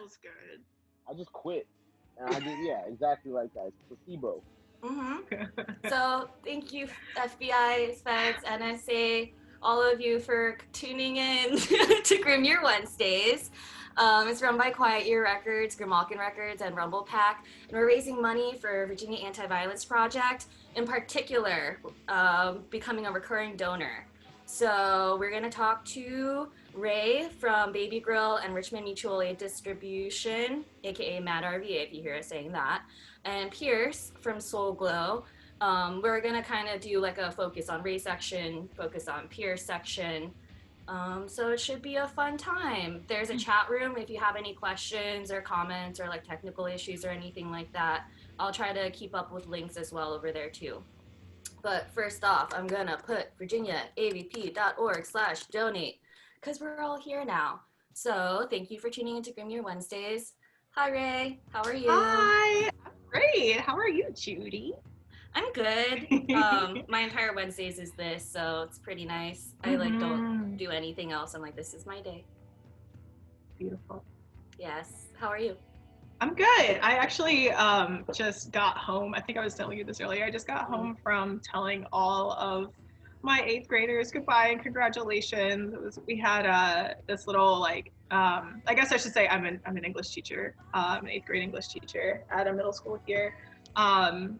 feels good. I just quit. And I just, yeah, exactly like that. It's placebo. So thank you, FBI, feds, NSA, all of you for tuning in to Grim Year Wednesdays. It's run by Quiet Year Records, Grimalkin Records, and Rumblepak, and we're raising money for Virginia Anti-Violence Project, in particular, becoming a recurring donor. So we're going to talk to Ray from Baby Grill and Richmond Mutual Aid Distribution, aka Mad RVA if you hear us saying that, and Pierce from Soul Glow. We're gonna kind of do like a focus on Ray section, focus on Pierce section. So it should be a fun time. There's a chat room if you have any questions or comments or like technical issues or anything like that. I'll try to keep up with links as well over there too. But first off, I'm gonna put virginiaavp.org/donate because we're all here now. So thank you for tuning into Grim Year Wednesdays. Hi Ray, how are you? Hi, I'm great. How are you, Judy? I'm good. My entire Wednesdays is this, so it's pretty nice. I like don't do anything else. I'm like, this is my day. Beautiful. Yes. How are you? I'm good. I actually just got home. I think I was telling you this earlier. I just got home from telling all of my 8th graders goodbye and congratulations. We had this little like I guess I should say I'm an English teacher, an 8th grade English teacher at a middle school here. And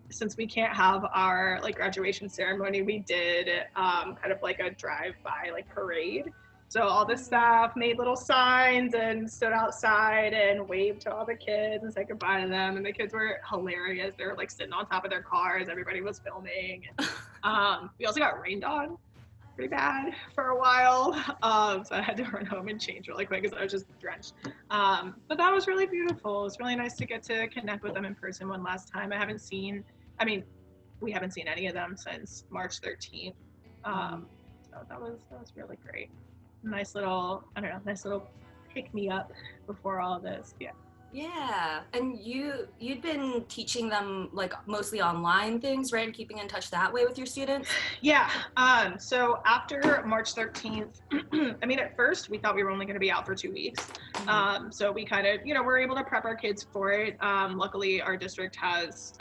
since we can't have our like graduation ceremony, we did kind of like a drive-by like parade. So all the staff made little signs and stood outside and waved to all the kids and said goodbye to them. And the kids were hilarious. They were like sitting on top of their cars. Everybody was filming. We also got rained on pretty bad for a while. So I had to run home and change really quick because I was just drenched. But that was really beautiful. It was really nice to get to connect with them in person one last time. We haven't seen any of them since March 13th. So that was really great. Nice little pick me up before all this. Yeah. Yeah. And you'd been teaching them like mostly online things, right? And keeping in touch that way with your students? Yeah. So after March 13th, I mean, at first we thought we were only going to be out for 2 weeks. So we kind of, were able to prep our kids for it. Luckily, our district has,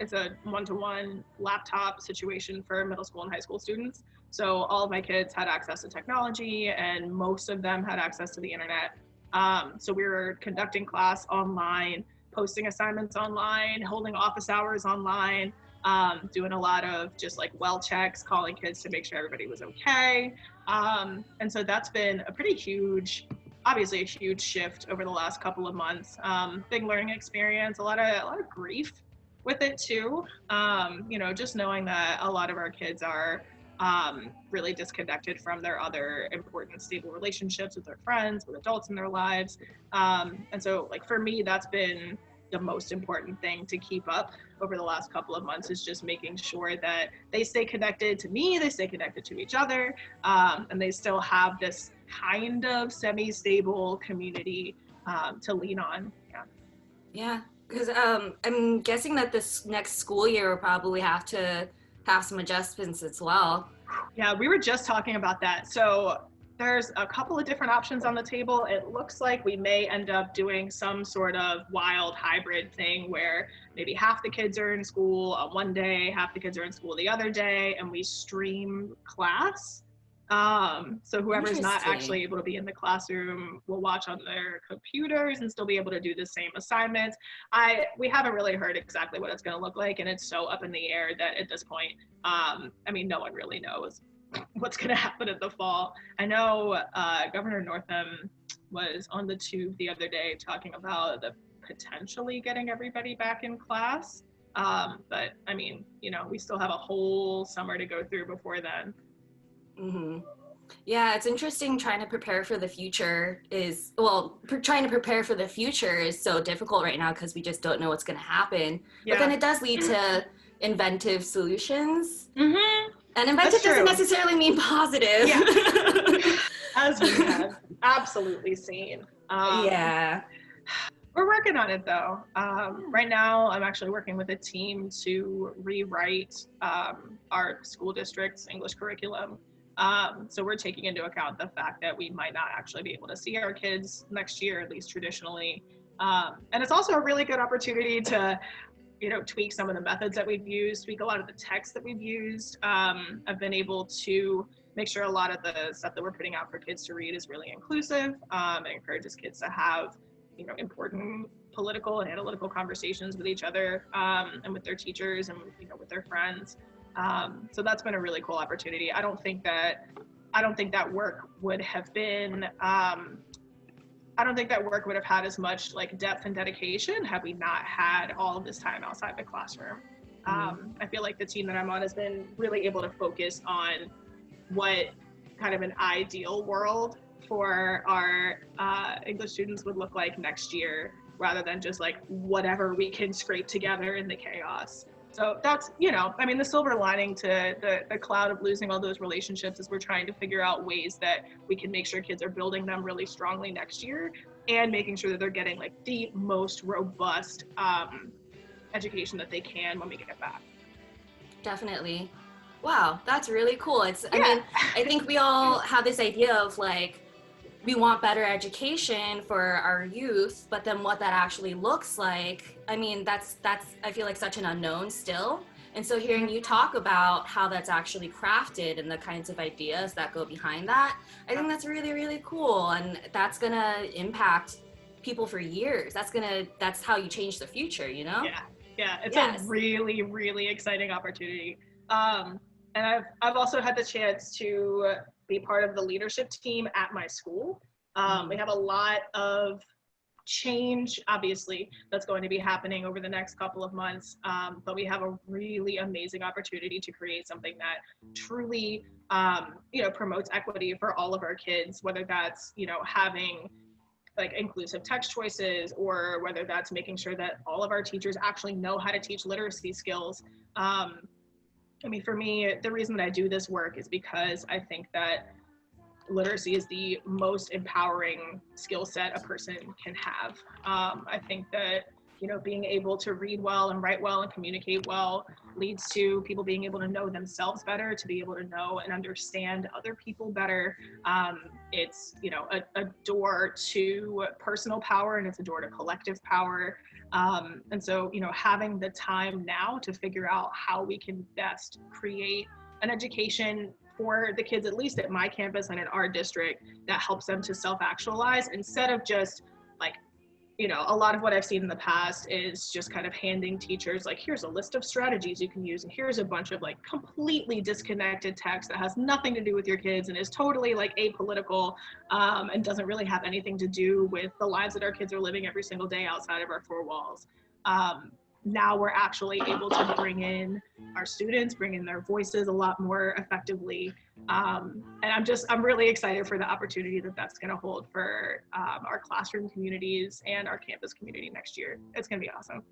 it's a one-to-one laptop situation for middle school and high school students. So all of my kids had access to technology and most of them had access to the internet. So we were conducting class online, posting assignments online, holding office hours online, doing a lot of just like well checks, calling kids to make sure everybody was okay. And so that's been a pretty huge, obviously a huge shift over the last couple of months. Big learning experience, a lot of grief with it too. Just knowing that a lot of our kids are really disconnected from their other important stable relationships with their friends, with adults in their lives. And so like for me, that's been the most important thing to keep up over the last couple of months, is just making sure that they stay connected to me, they stay connected to each other, and they still have this kind of semi-stable community to lean on. Yeah, because I'm guessing that this next school year will probably have to have some adjustments as well. Yeah, we were just talking about that. So there's a couple of different options on the table. It looks like we may end up doing some sort of wild hybrid thing where maybe half the kids are in school on one day, half the kids are in school the other day, and we stream class. So whoever's not actually able to be in the classroom will watch on their computers and still be able to do the same assignments. We haven't really heard exactly what it's going to look like, and it's so up in the air that at this point, no one really knows what's going to happen in the fall. I know Governor Northam was on the tube the other day talking about potentially getting everybody back in class. But we still have a whole summer to go through before then. Mm-hmm. Yeah, it's interesting. Trying to prepare for the future is so difficult right now because we just don't know what's going to happen. Yeah. But then it does lead to inventive solutions. Mm-hmm. And inventive doesn't necessarily mean positive. Yeah. As we have absolutely seen. Yeah. We're working on it though. Right now, I'm actually working with a team to rewrite our school district's English curriculum. So we're taking into account the fact that we might not actually be able to see our kids next year, at least traditionally. And it's also a really good opportunity to, tweak some of the methods that we've used, tweak a lot of the text that we've used. I've been able to make sure a lot of the stuff that we're putting out for kids to read is really inclusive. It encourages kids to have, important political and analytical conversations with each other, and with their teachers and, with their friends. So that's been a really cool opportunity. I don't think that work would have been, I don't think that work would have had as much like depth and dedication had we not had all of this time outside the classroom. I feel like the team that I'm on has been really able to focus on what kind of an ideal world for our English students would look like next year, rather than just like whatever we can scrape together in the chaos. So that's, the silver lining to the cloud of losing all those relationships is we're trying to figure out ways that we can make sure kids are building them really strongly next year, and making sure that they're getting like the most robust education that they can when we get back. Definitely. Wow, that's really cool. I think we all have this idea of like, we want better education for our youth, but then what that actually looks like, that's I feel like such an unknown still. And so hearing you talk about how that's actually crafted and the kinds of ideas that go behind that, I think that's really, really cool. And that's gonna impact people for years. That's how you change the future, Yeah, it's a really, really exciting opportunity. And I've also had the chance to be part of the leadership team at my school. We have a lot of change, obviously, that's going to be happening over the next couple of months. But we have a really amazing opportunity to create something that truly, promotes equity for all of our kids, whether that's, having like inclusive text choices, or whether that's making sure that all of our teachers actually know how to teach literacy skills. For me, the reason that I do this work is because I think that literacy is the most empowering skill set a person can have. I think that, being able to read well and write well and communicate well leads to people being able to know themselves better, to be able to know and understand other people better. It's, a door to personal power, and it's a door to collective power. And so, having the time now to figure out how we can best create an education for the kids, at least at my campus and in our district, that helps them to self-actualize, instead of just like, a lot of what I've seen in the past is just kind of handing teachers like, here's a list of strategies you can use, and here's a bunch of like completely disconnected text that has nothing to do with your kids and is totally like apolitical, and doesn't really have anything to do with the lives that our kids are living every single day outside of our four walls. Now we're actually able to bring in our students, bring in their voices a lot more effectively. And I'm really excited for the opportunity that that's going to hold for our classroom communities and our campus community next year. It's going to be awesome.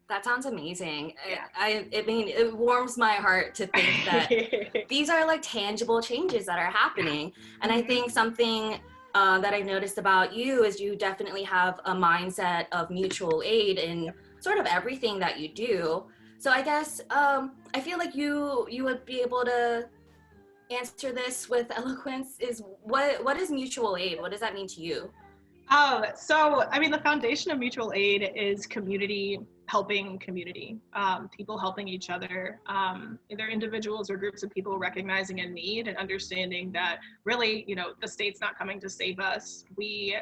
That sounds amazing. Yeah. It warms my heart to think that these are like tangible changes that are happening. And I think something that I've noticed about you is you definitely have a mindset of mutual aid in sort of everything that you do. So I guess I feel like you would be able to answer this with eloquence. Is what is mutual aid? What does that mean to you? So the foundation of mutual aid is community helping community, people helping each other, either individuals or groups of people recognizing a need and understanding that really, the state's not coming to save us. We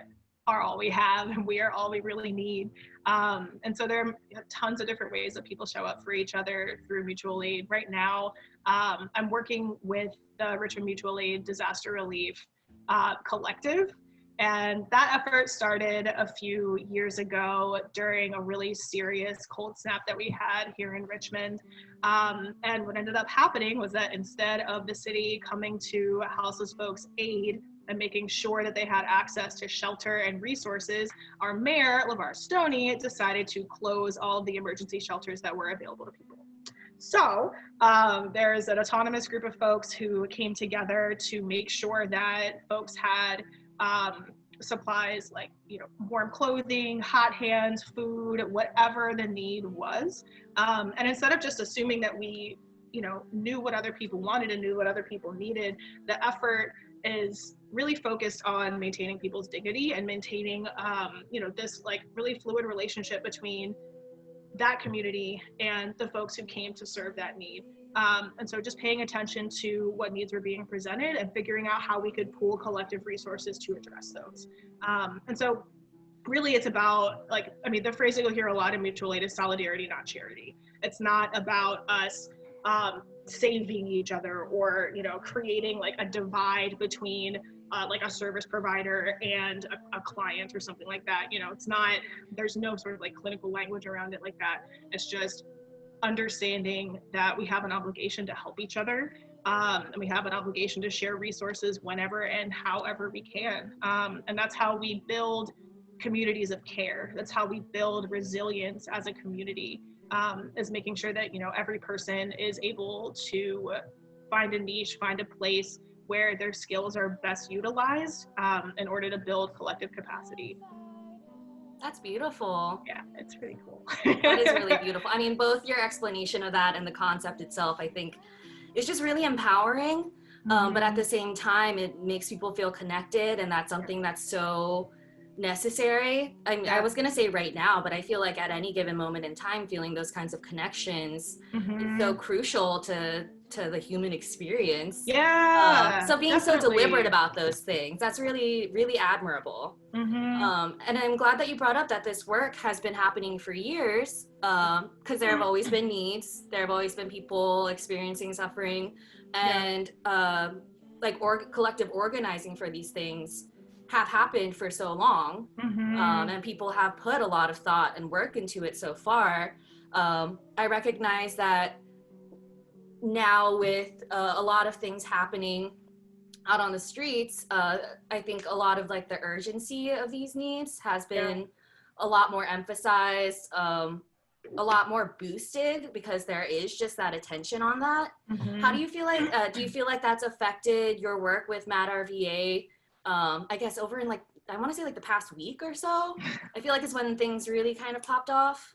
are all we have, and we are all we really need. And so there are tons of different ways that people show up for each other through mutual aid. Right now, I'm working with the Richmond Mutual Aid Disaster Relief Collective. And that effort started a few years ago during a really serious cold snap that we had here in Richmond. And what ended up happening was that instead of the city coming to houseless folks' aid and making sure that they had access to shelter and resources, our mayor, LeVar Stoney, decided to close all of the emergency shelters that were available to people. So there's an autonomous group of folks who came together to make sure that folks had supplies like, warm clothing, hot hands, food, whatever the need was. And instead of just assuming that we, you know, knew what other people wanted and knew what other people needed. The effort is really focused on maintaining people's dignity and maintaining, you know, this like really fluid relationship between that community and the folks who came to serve that need. And so just paying attention to what needs were being presented and figuring out how we could pool collective resources to address those. And so really it's about, like, I mean, the phrase that you'll hear a lot in mutual aid is solidarity, not charity. It's not about us saving each other or, you know, creating like a divide between like a service provider and a client or something like that. You know, it's not, there's no sort of like clinical language around it like that. It's just understanding that we have an obligation to help each other, and we have an obligation to share resources whenever and however we can. And that's how we build communities of care. That's how we build resilience as a community, is making sure that, you know, every person is able to find a niche, find a place where their skills are best utilized in order to build collective capacity. That's beautiful. Yeah, it's pretty cool. That is really beautiful. I mean, both your explanation of that and the concept itself, I think, is just really empowering. But at the same time, it makes people feel connected, and that's something that's so necessary. I mean, I was going to say right now, but I feel like at any given moment in time, feeling those kinds of connections is so crucial to the human experience. Yeah. So being definitely. so deliberate about those things, that's really, really admirable. And I'm glad that you brought up that this work has been happening for years, because there have always been needs. There have always been people experiencing suffering, and like collective organizing for these things have happened for so long, and people have put a lot of thought and work into it so far. I recognize that now with a lot of things happening out on the streets, I think a lot of like the urgency of these needs has been a lot more emphasized, a lot more boosted, because there is just that attention on that. How do you feel like, do you feel like that's affected your work with MAD-RVA? I guess over in like, I want to say like the past week or so. I feel like it's when things really kind of popped off.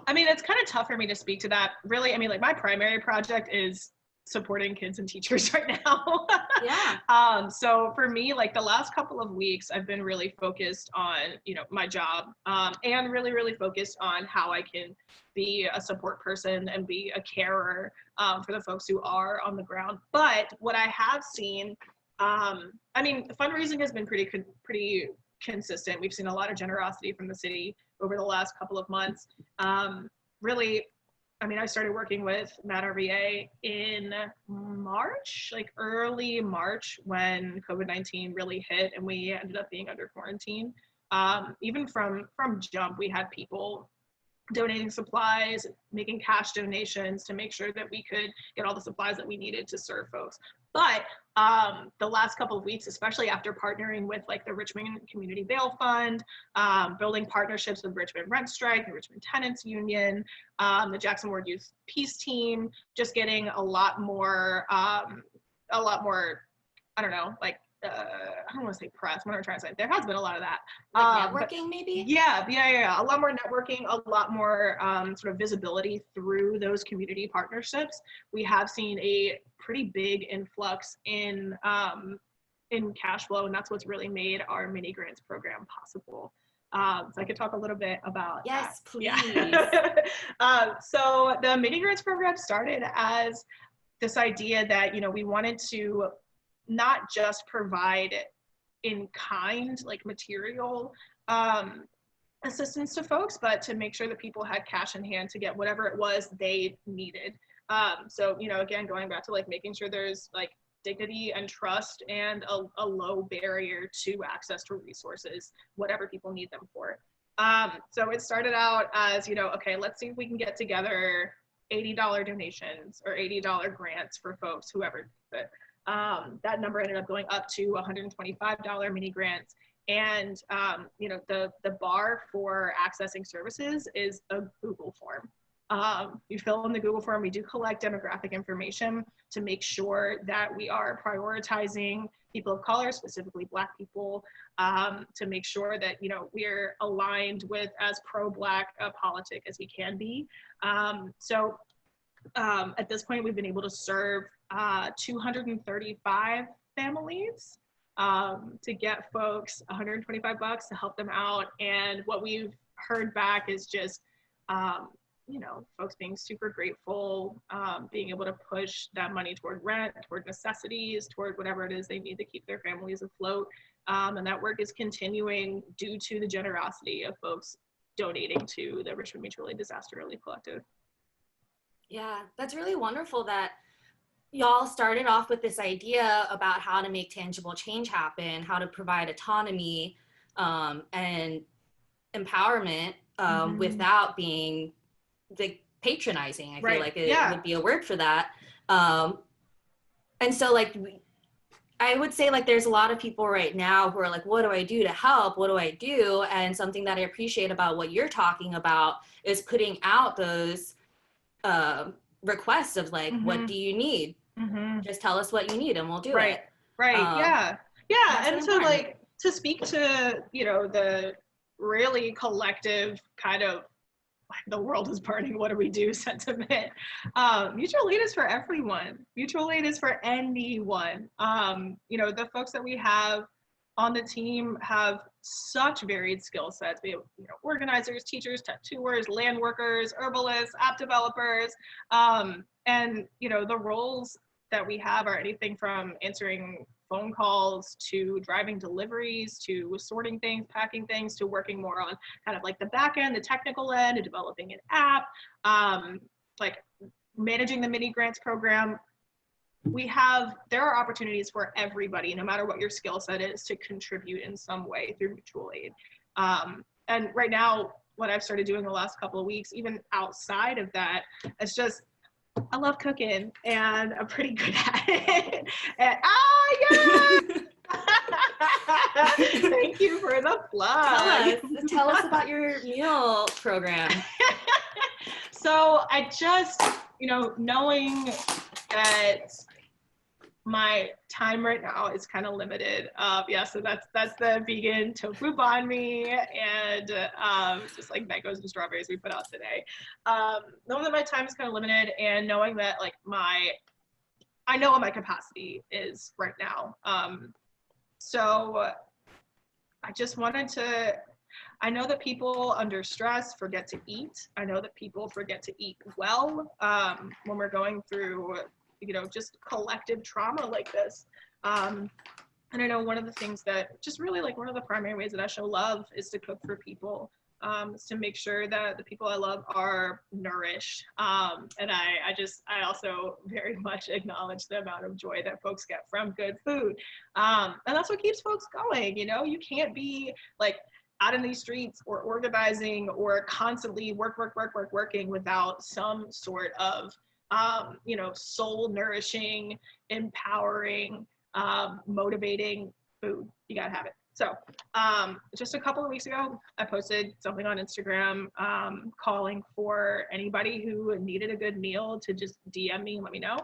I mean, it's kind of tough for me to speak to that. Really, I mean, like my primary project is supporting kids and teachers right now. Yeah. So for me, like the last couple of weeks, I've been really focused on, you know, my job, and really, really focused on how I can be a support person and be a carer for the folks who are on the ground. But what I have seen, I mean, fundraising has been pretty consistent. We've seen a lot of generosity from the city over the last couple of months. Really, I mean, I started working with MAD-RVA in March, like early March, when COVID-19 really hit and we ended up being under quarantine. Even from jump, we had people donating supplies, making cash donations to make sure that we could get all the supplies that we needed to serve folks. But the last couple of weeks, especially after partnering with like the Richmond Community Bail Fund, building partnerships with Richmond Rent Strike, the Richmond Tenants Union, the Jackson Ward Youth Peace Team, just getting a lot more, I don't know, like, I don't want to say press, what am I trying to say? There has been a lot of that. Like networking maybe? Yeah. A lot more networking, a lot more sort of visibility through those community partnerships. We have seen a pretty big influx in cash flow, and that's what's really made our mini grants program possible. So I could talk a little bit about Yes, that. please. Yeah. So the mini grants program started as this idea that, you know, we wanted to not just provide in kind, like material assistance to folks, but to make sure that people had cash in hand to get whatever it was they needed. So, you know, again, going back to like making sure there's like dignity and trust and a low barrier to access to resources, whatever people need them for. So it started out as, you know, okay, let's see if we can get together $80 donations or $80 grants for folks, whoever needs it. That number ended up going up to $125 mini grants. And, you know, the bar for accessing services is a Google form. You fill in the Google form, we do collect demographic information to make sure that we are prioritizing people of color, specifically Black people, to make sure that, you know, we're aligned with as pro-Black a politic as we can be. So at this point, we've been able to serve 235 families to get folks $125 to help them out. And what we've heard back is just, you know, folks being super grateful, being able to push that money toward rent, toward necessities, toward whatever it is they need to keep their families afloat. And that work is continuing due to the generosity of folks donating to the Richmond Mutual Aid Disaster Relief Collective. Yeah, that's really wonderful that y'all started off with this idea about how to make tangible change happen, how to provide autonomy and empowerment without being like patronizing. I feel like it would be a word for that. And so like, I would say like there's a lot of people right now who are like, what do I do to help? What do I do? And something that I appreciate about what you're talking about is putting out those requests of like, what do you need? Just tell us what you need and we'll do it. Yeah. And so like to speak to, you know, the really collective kind of like the world is burning, what do we do sentiment. Mutual aid is for everyone. Mutual aid is for anyone. You know, the folks that we have on the team have such varied skill sets. We have, you know, organizers, teachers, tattooers, land workers, herbalists, app developers. And, you know, the roles that we have are anything from answering phone calls to driving deliveries to sorting things, packing things, to working more on kind of like the back end, the technical end, and developing an app, like managing the mini grants program. There are opportunities for everybody, no matter what your skill set is, to contribute in some way through mutual aid. And right now, what I've started doing the last couple of weeks, even outside of that, it's just, I love cooking and I'm pretty good at it. And, thank you for the plug. Tell us about your meal program. So I just, you know, knowing that my time right now is kind of limited. So that's the vegan tofu banh mi and just like mangoes and strawberries we put out today. Knowing that my time is kind of limited and knowing that like I know what my capacity is right now. So I just wanted to, I know that people under stress forget to eat. I know that people forget to eat well when we're going through, you know, just collective trauma like this. And I know one of the things that just really like one of the primary ways that I show love is to cook for people, is to make sure that the people I love are nourished. And I also very much acknowledge the amount of joy that folks get from good food. And that's what keeps folks going. You know, you can't be like out in these streets or organizing or constantly working without some sort of you know, soul nourishing, empowering, motivating food. You gotta have it. So just a couple of weeks ago, I posted something on Instagram calling for anybody who needed a good meal to just DM me and let me know.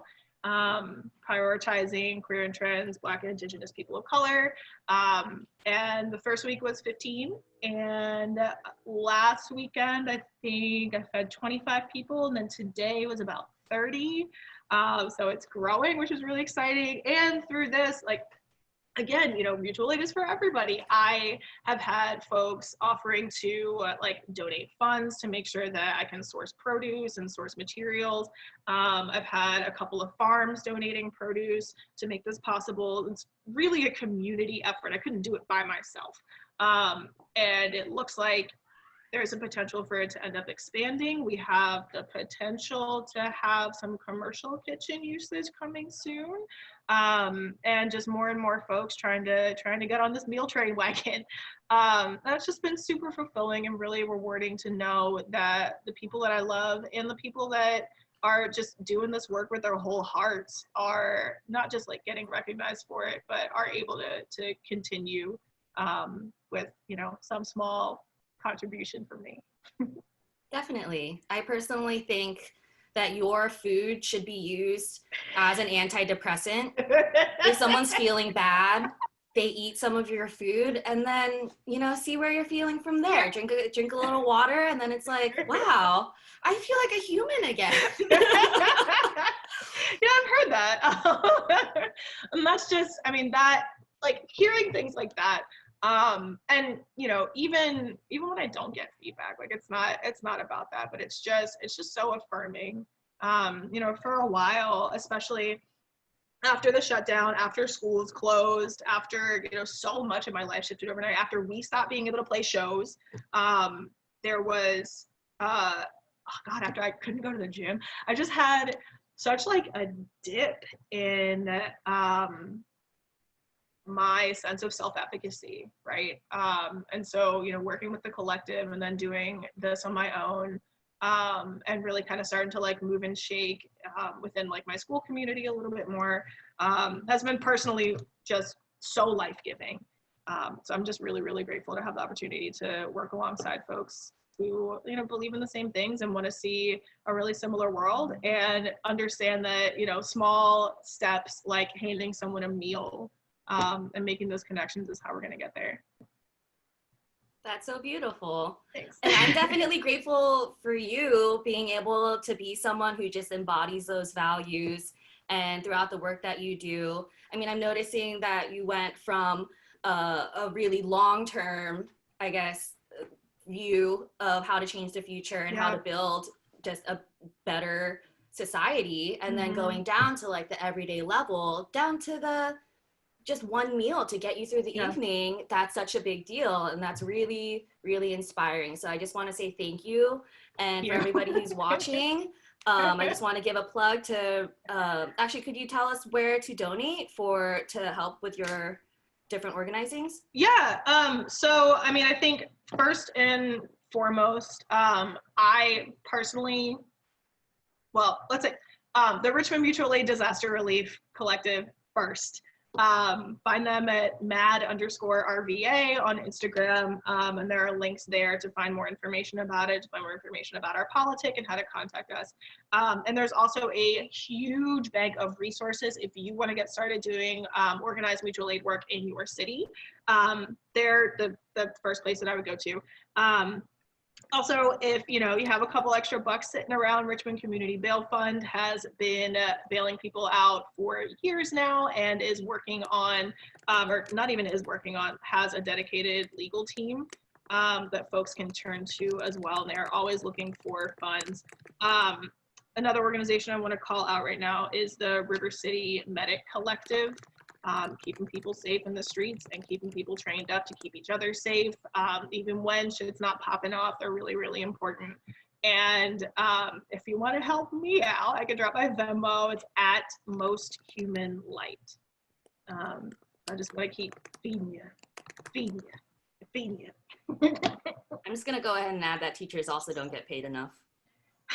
Prioritizing queer and trans, Black and Indigenous people of color. And the first week was 15. And last weekend, I think I fed 25 people. And then today was about 30. So it's growing, which is really exciting. And through this, like, again, you know, mutual aid is for everybody. I have had folks offering to like donate funds to make sure that I can source produce and source materials. I've had a couple of farms donating produce to make this possible. It's really a community effort. I couldn't do it by myself. And it looks like there's a potential for it to end up expanding. We have the potential to have some commercial kitchen usage coming soon. And just more and more folks trying to get on this meal train wagon. That's just been super fulfilling and really rewarding to know that the people that I love and the people that are just doing this work with their whole hearts are not just like getting recognized for it, but are able to continue with, you know, some small contribution from me. Definitely. I personally think that your food should be used as an antidepressant. If someone's feeling bad, they eat some of your food, and then, you know, see where you're feeling from there. Drink a little water, and then it's like, wow, I feel like a human again. Yeah, I've heard that. And that's just, I mean, that, like, hearing things like that, and, you know, even when I don't get feedback, like, it's not about that, but it's just so affirming. You know, for a while, especially after the shutdown, after schools closed, after, you know, so much of my life shifted overnight, after we stopped being able to play shows, there was, oh God, after I couldn't go to the gym, I just had such like a dip in my sense of self-efficacy, right? And so, you know, working with the collective and then doing this on my own, and really kind of starting to like move and shake within like my school community a little bit more, has been personally just so life-giving. So I'm just really, really grateful to have the opportunity to work alongside folks who, you know, believe in the same things and want to see a really similar world, and understand that, you know, small steps like handing someone a meal, and making those connections is how we're going to get there. That's so beautiful. Thanks. And I'm definitely grateful for you being able to be someone who just embodies those values, and throughout the work that you do. I mean, I'm noticing that you went from a really long-term, I guess, view of how to change the future and how to build just a better society, and then going down to like the everyday level, down to the just one meal to get you through the evening. That's such a big deal, and that's really, really inspiring. So I just want to say thank you. And for everybody who's watching, I just want to give a plug to, actually, could you tell us where to donate to help with your different organizings? Yeah, so I mean, I think first and foremost, I personally, well, let's say the Richmond Mutual Aid Disaster Relief Collective first. Find them at mad_RVA on Instagram, and there are links there to find more information about it, to find more information about our politic and how to contact us. And there's also a huge bank of resources if you want to get started doing organized mutual aid work in your city. They're the first place that I would go to. Also, if you know you have a couple extra bucks sitting around, Richmond Community Bail Fund has been bailing people out for years now, and is working on, or not even is working on, has a dedicated legal team that folks can turn to as well. And they're always looking for funds. Another organization I want to call out right now is the River City Medic Collective. Keeping people safe in the streets and keeping people trained up to keep each other safe, even when shit's not popping off. They're really, really important. And if you want to help me out, I can drop my Venmo. It's at Most Human Light. I just want to keep feeding you. I'm just gonna go ahead and add that teachers also don't get paid enough.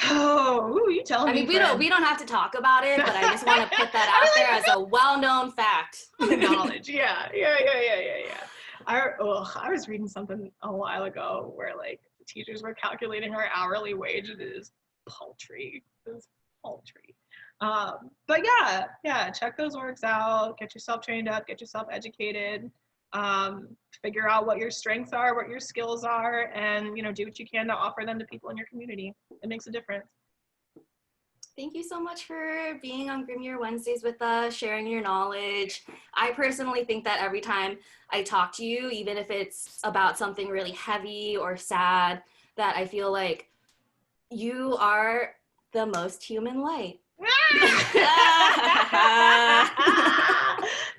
Oh, ooh, you telling me? I mean, we don't have to talk about it, but I just want to put that out there as a well-known fact. Knowledge, yeah. I was reading something a while ago where like teachers were calculating our hourly wage. It is paltry. But yeah, check those orgs out. Get yourself trained up. Get yourself educated. Figure out what your strengths are, what your skills are, and you know, do what you can to offer them to people in your community. It makes a difference. Thank you so much for being on Grim Year Wednesdays with us, sharing your knowledge. I personally think that every time I talk to you, even if it's about something really heavy or sad, that I feel like you are the most human light.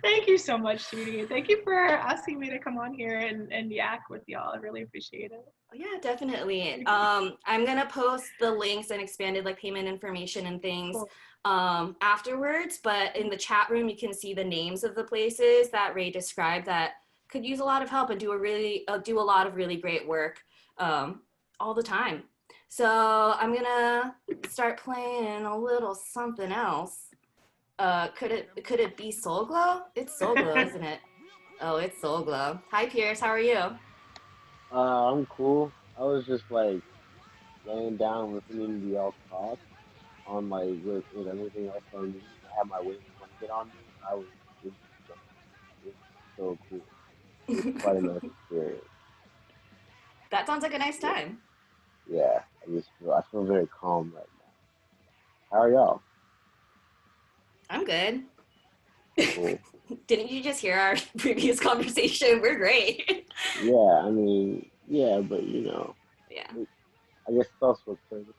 Thank you so much, Judy. Thank you for asking me to come on here and yak with y'all. I really appreciate it. Yeah, definitely. I'm gonna post the links and expanded like payment information and things afterwards, but in the chat room you can see the names of the places that Ray described that could use a lot of help and do a lot of really great work all the time. So I'm gonna start playing a little something else. Could it be Soul Glow? It's Soul Glow, isn't it? Oh, it's Soul Glow. Hi Pierce, how are you? I'm cool. I was just like laying down listening to y'all talk on like with everything else on me. I had my weight blanket on me. I was just so cool. It's quite a nice experience. That sounds like a nice time. Yeah, I feel very calm right now. How are y'all? I'm good. Cool. Didn't you just hear our previous conversation? We're great. Yeah, I mean, yeah, but you know, Yeah. I guess it's also a courtesy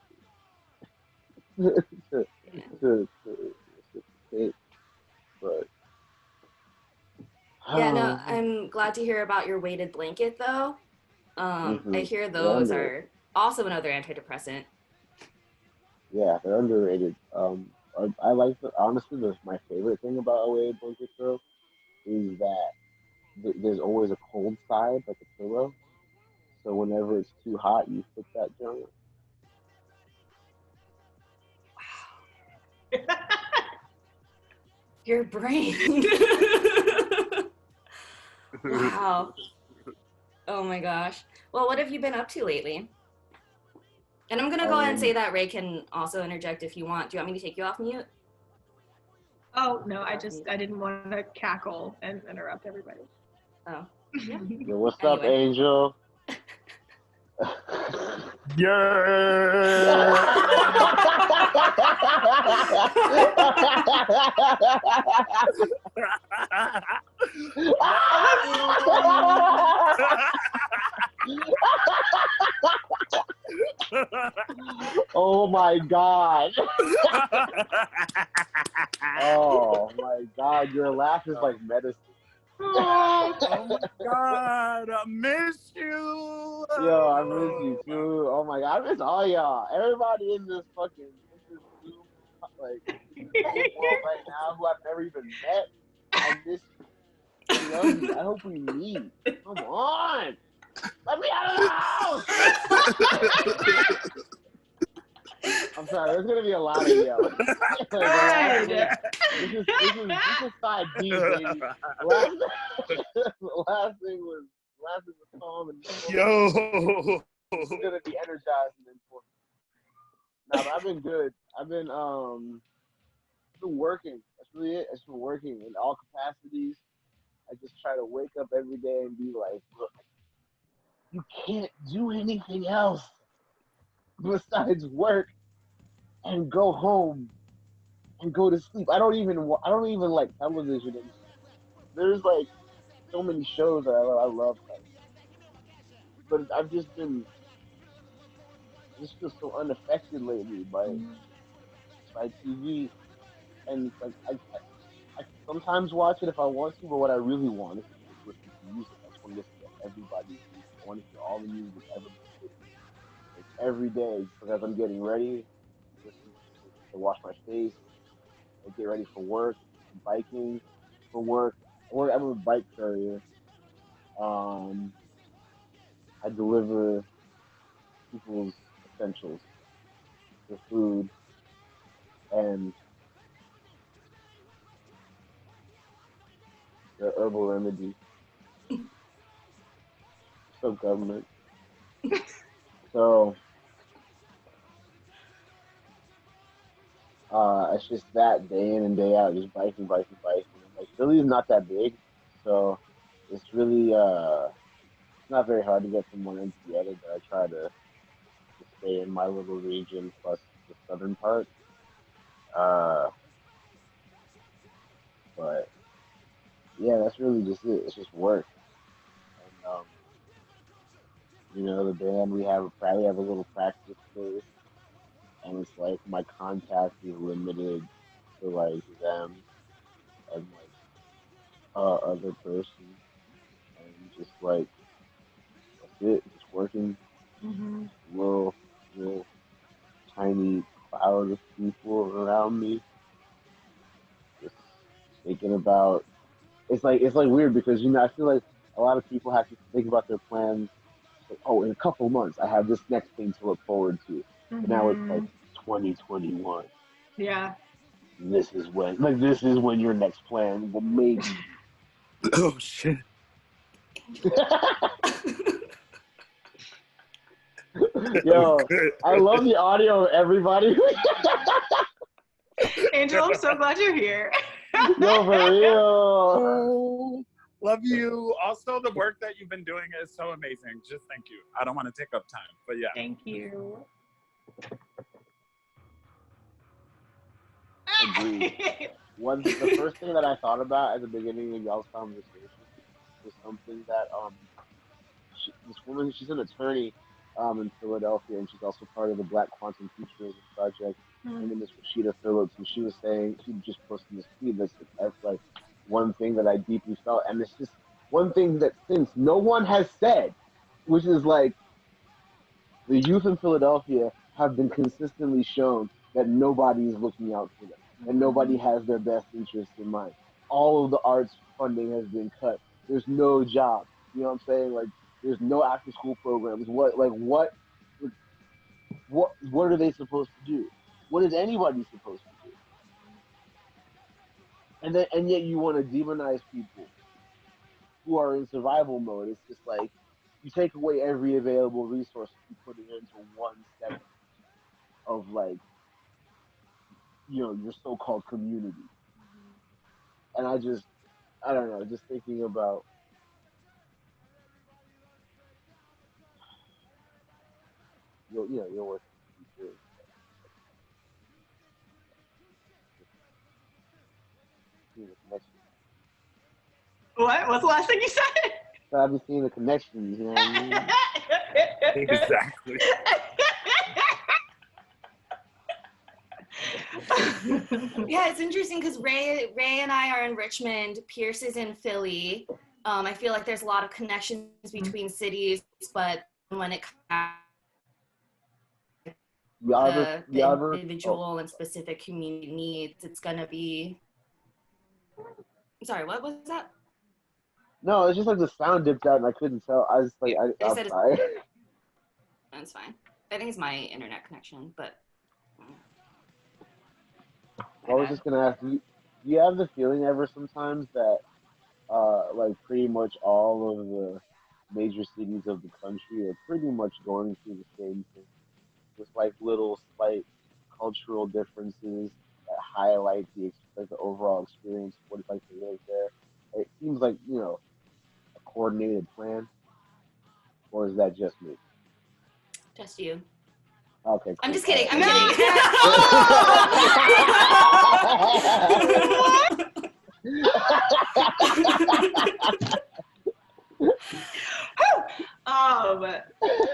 to reciprocate, but Yeah, no, I'm glad to hear about your weighted blanket though. I hear those are also another antidepressant. Yeah, they're underrated. I like honestly, my favorite thing about a weighted blanket though is that there's always a cold side, like a pillow. So whenever it's too hot, you flip that junk. Your brain. Wow. Oh my gosh. Well, what have you been up to lately? And I'm going to go ahead and say that Ray can also interject if you want. Do you want me to take you off mute? Oh, no, I didn't want to cackle and interrupt everybody. Oh. Yeah. Yo, what's up, Angel? Yeah. Oh my god. Oh my god, your laugh is like medicine. Oh my god, I miss you. Yo, I miss you too. Oh my god, I miss all y'all. Everybody in this Zoom, like world right now who I've never even met. I miss you. I love you. I hope we meet. Come on. Let me out of the house. I'm sorry, there's gonna be a lot of yelling. This is side B, baby. The last thing was calm and Yo. This is gonna be energizing and important. Nah, but I've been good. I've been working. That's really it. It's been working in all capacities. I just try to wake up every day and be like, look, you can't do anything else besides work and go home and go to sleep. I don't even like television. There's like so many shows that I love, but I've just been feel so unaffected lately by TV, and like I sometimes watch it if I want to, but what I really want is to just listen to music. I just want to listen to everybody's music. I want to hear all the music ever made. Like every day, because I'm getting ready, to wash my face, I get ready for work, biking for work. I'm a bike courier. I deliver people's essentials, the food, and the herbal remedy. So government. So it's just that day in and day out, just biking. Like Philly's not that big, so it's really it's not very hard to get from one end to the other. But I try to stay in my little region plus the southern part. But yeah, that's really just it. It's just work. And the band we probably have a little practice space, and it's like my contact is limited to like them and like other person, and just like that's it. Just working. Little tiny cloud of people around me. Just thinking about it's like weird because I feel like a lot of people have to think about their plans. Like, oh, in a couple months I have this next thing to look forward to. But now it's like 2021. Yeah. This is when your next plan will maybe. Oh shit. Yo, I love the audio of everybody. Angel, I'm so glad you're here. Yo, for real. Love you. Also, the work that you've been doing is so amazing. Just thank you. I don't want to take up time, but yeah. Thank you. Agreed. The first thing that I thought about at the beginning of y'all's conversation was something that this woman, she's an attorney in Philadelphia, and she's also part of the Black Quantum Futurism Project. Her name is Rashida Phillips, and she was saying, she just posted this tweet that's like one thing that I deeply felt, and it's just one thing that since no one has said, which is like the youth in Philadelphia have been consistently shown that nobody is looking out for them, and nobody has their best interests in mind. All of the arts funding has been cut. There's no job. You know what I'm saying? Like, there's no after school programs. What are they supposed to do? What is anybody supposed to do? And yet you want to demonize people who are in survival mode. It's just like you take away every available resource and put it into one segment of, like, you know, your so-called community. And I don't know, just thinking about your work in the future. Seeing the connection. What? What's the last thing you said? So I've been seeing the connections, you know what I mean? Exactly. Yeah, it's interesting because Ray and I are in Richmond. Pierce is in Philly. I feel like there's a lot of connections between cities, but when it comes to the individual and specific community needs, it's gonna be. Sorry, what was that? No, it's just like the sound dipped out and I couldn't tell. I was like, I'm sorry. That's fine. I think it's my internet connection, but. I was just gonna ask, do you have the feeling ever sometimes that, like, pretty much all of the major cities of the country are pretty much going through the same thing, with like little slight cultural differences that highlight the overall experience of what it's like to live there? It seems like, you know, a coordinated plan, or is that just me? Just you. Okay, cool. I'm just kidding. I'm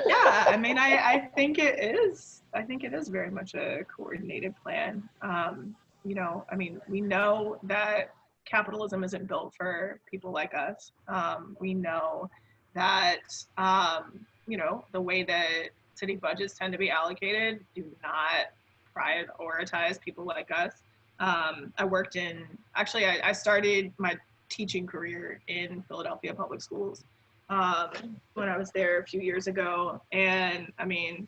Yeah, I mean, I think it is. I think it is very much a coordinated plan. You know, I mean, we know that capitalism isn't built for people like us. We know that, you know, the way that city budgets tend to be allocated do not prioritize people like us. I started my teaching career in Philadelphia public schools when I was there a few years ago. And I mean,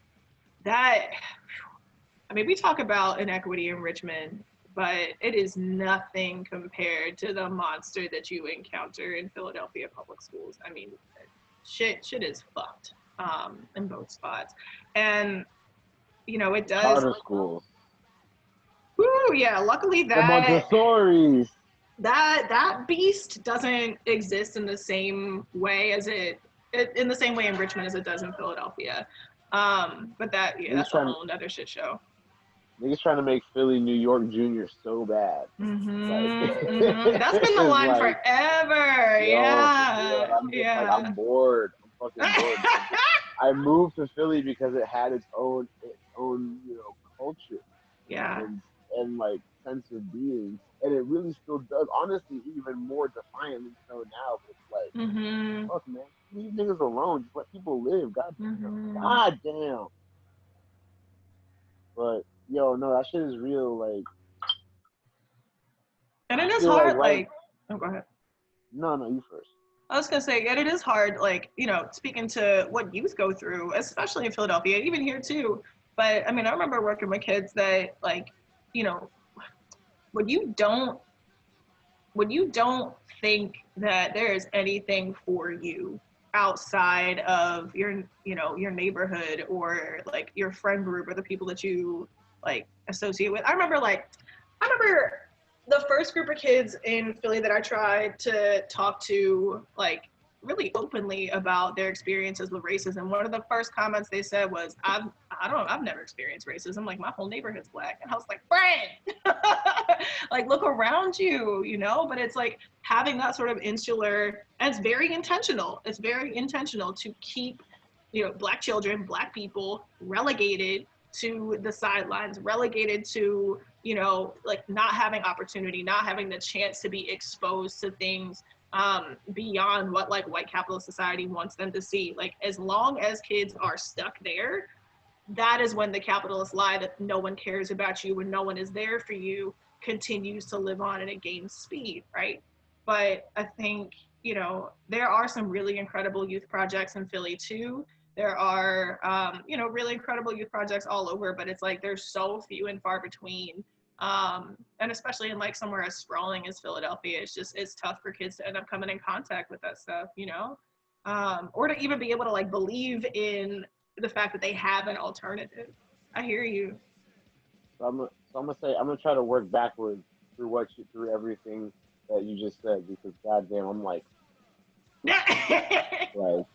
we talk about inequity in Richmond, but it is nothing compared to the monster that you encounter in Philadelphia public schools. I mean, shit is fucked in both spots. And, you know, it does. Charter schools. Woo, yeah, luckily The Montessori's. that beast doesn't exist in the same way in Richmond as it does in Philadelphia. But that's a whole other shit show. Niggas trying to make Philly New York Junior so bad. That's been the line like, forever. I'm bored. I'm fucking bored. I moved to Philly because it had its own you know, culture. Yeah. And like sense of being, and it really still does. Honestly, even more defiantly so now. But it's like, fuck, man, leave niggas alone. Just let people live. God damn. But yo, no, that shit is real. Like, and it is hard. Oh, go ahead. No, you first. I was gonna say, and it is hard. Like, you know, speaking to what youth go through, especially in Philadelphia, even here too. But I mean, I remember working with kids that, like, you know, when you don't think that there is anything for you outside of your, you know, your neighborhood or like your friend group or the people that you like associate with. I remember the first group of kids in Philly that I tried to talk to, like, really openly about their experiences with racism, one of the first comments they said was, I've never experienced racism. Like, my whole neighborhood's Black. And I was like, friend, like, look around you, you know? But it's like having that sort of insular, and it's very intentional. It's very intentional to keep, you know, Black children, Black people relegated to the sidelines, relegated to, you know, like not having opportunity, not having the chance to be exposed to things beyond what like white capitalist society wants them to see. Like, as long as kids are stuck there, that is when the capitalist lie that no one cares about you, when no one is there for you, continues to live on and it gains speed, right? But I think, you know, there are some really incredible youth projects in Philly too. There are, you know, really incredible youth projects all over, but it's like there's so few and far between. And especially in like somewhere as sprawling as Philadelphia, it's tough for kids to end up coming in contact with that stuff, you know? Or to even be able to like believe in the fact that they have an alternative. I hear you. So I'm gonna try to work backwards through everything that you just said, because goddamn, I'm like,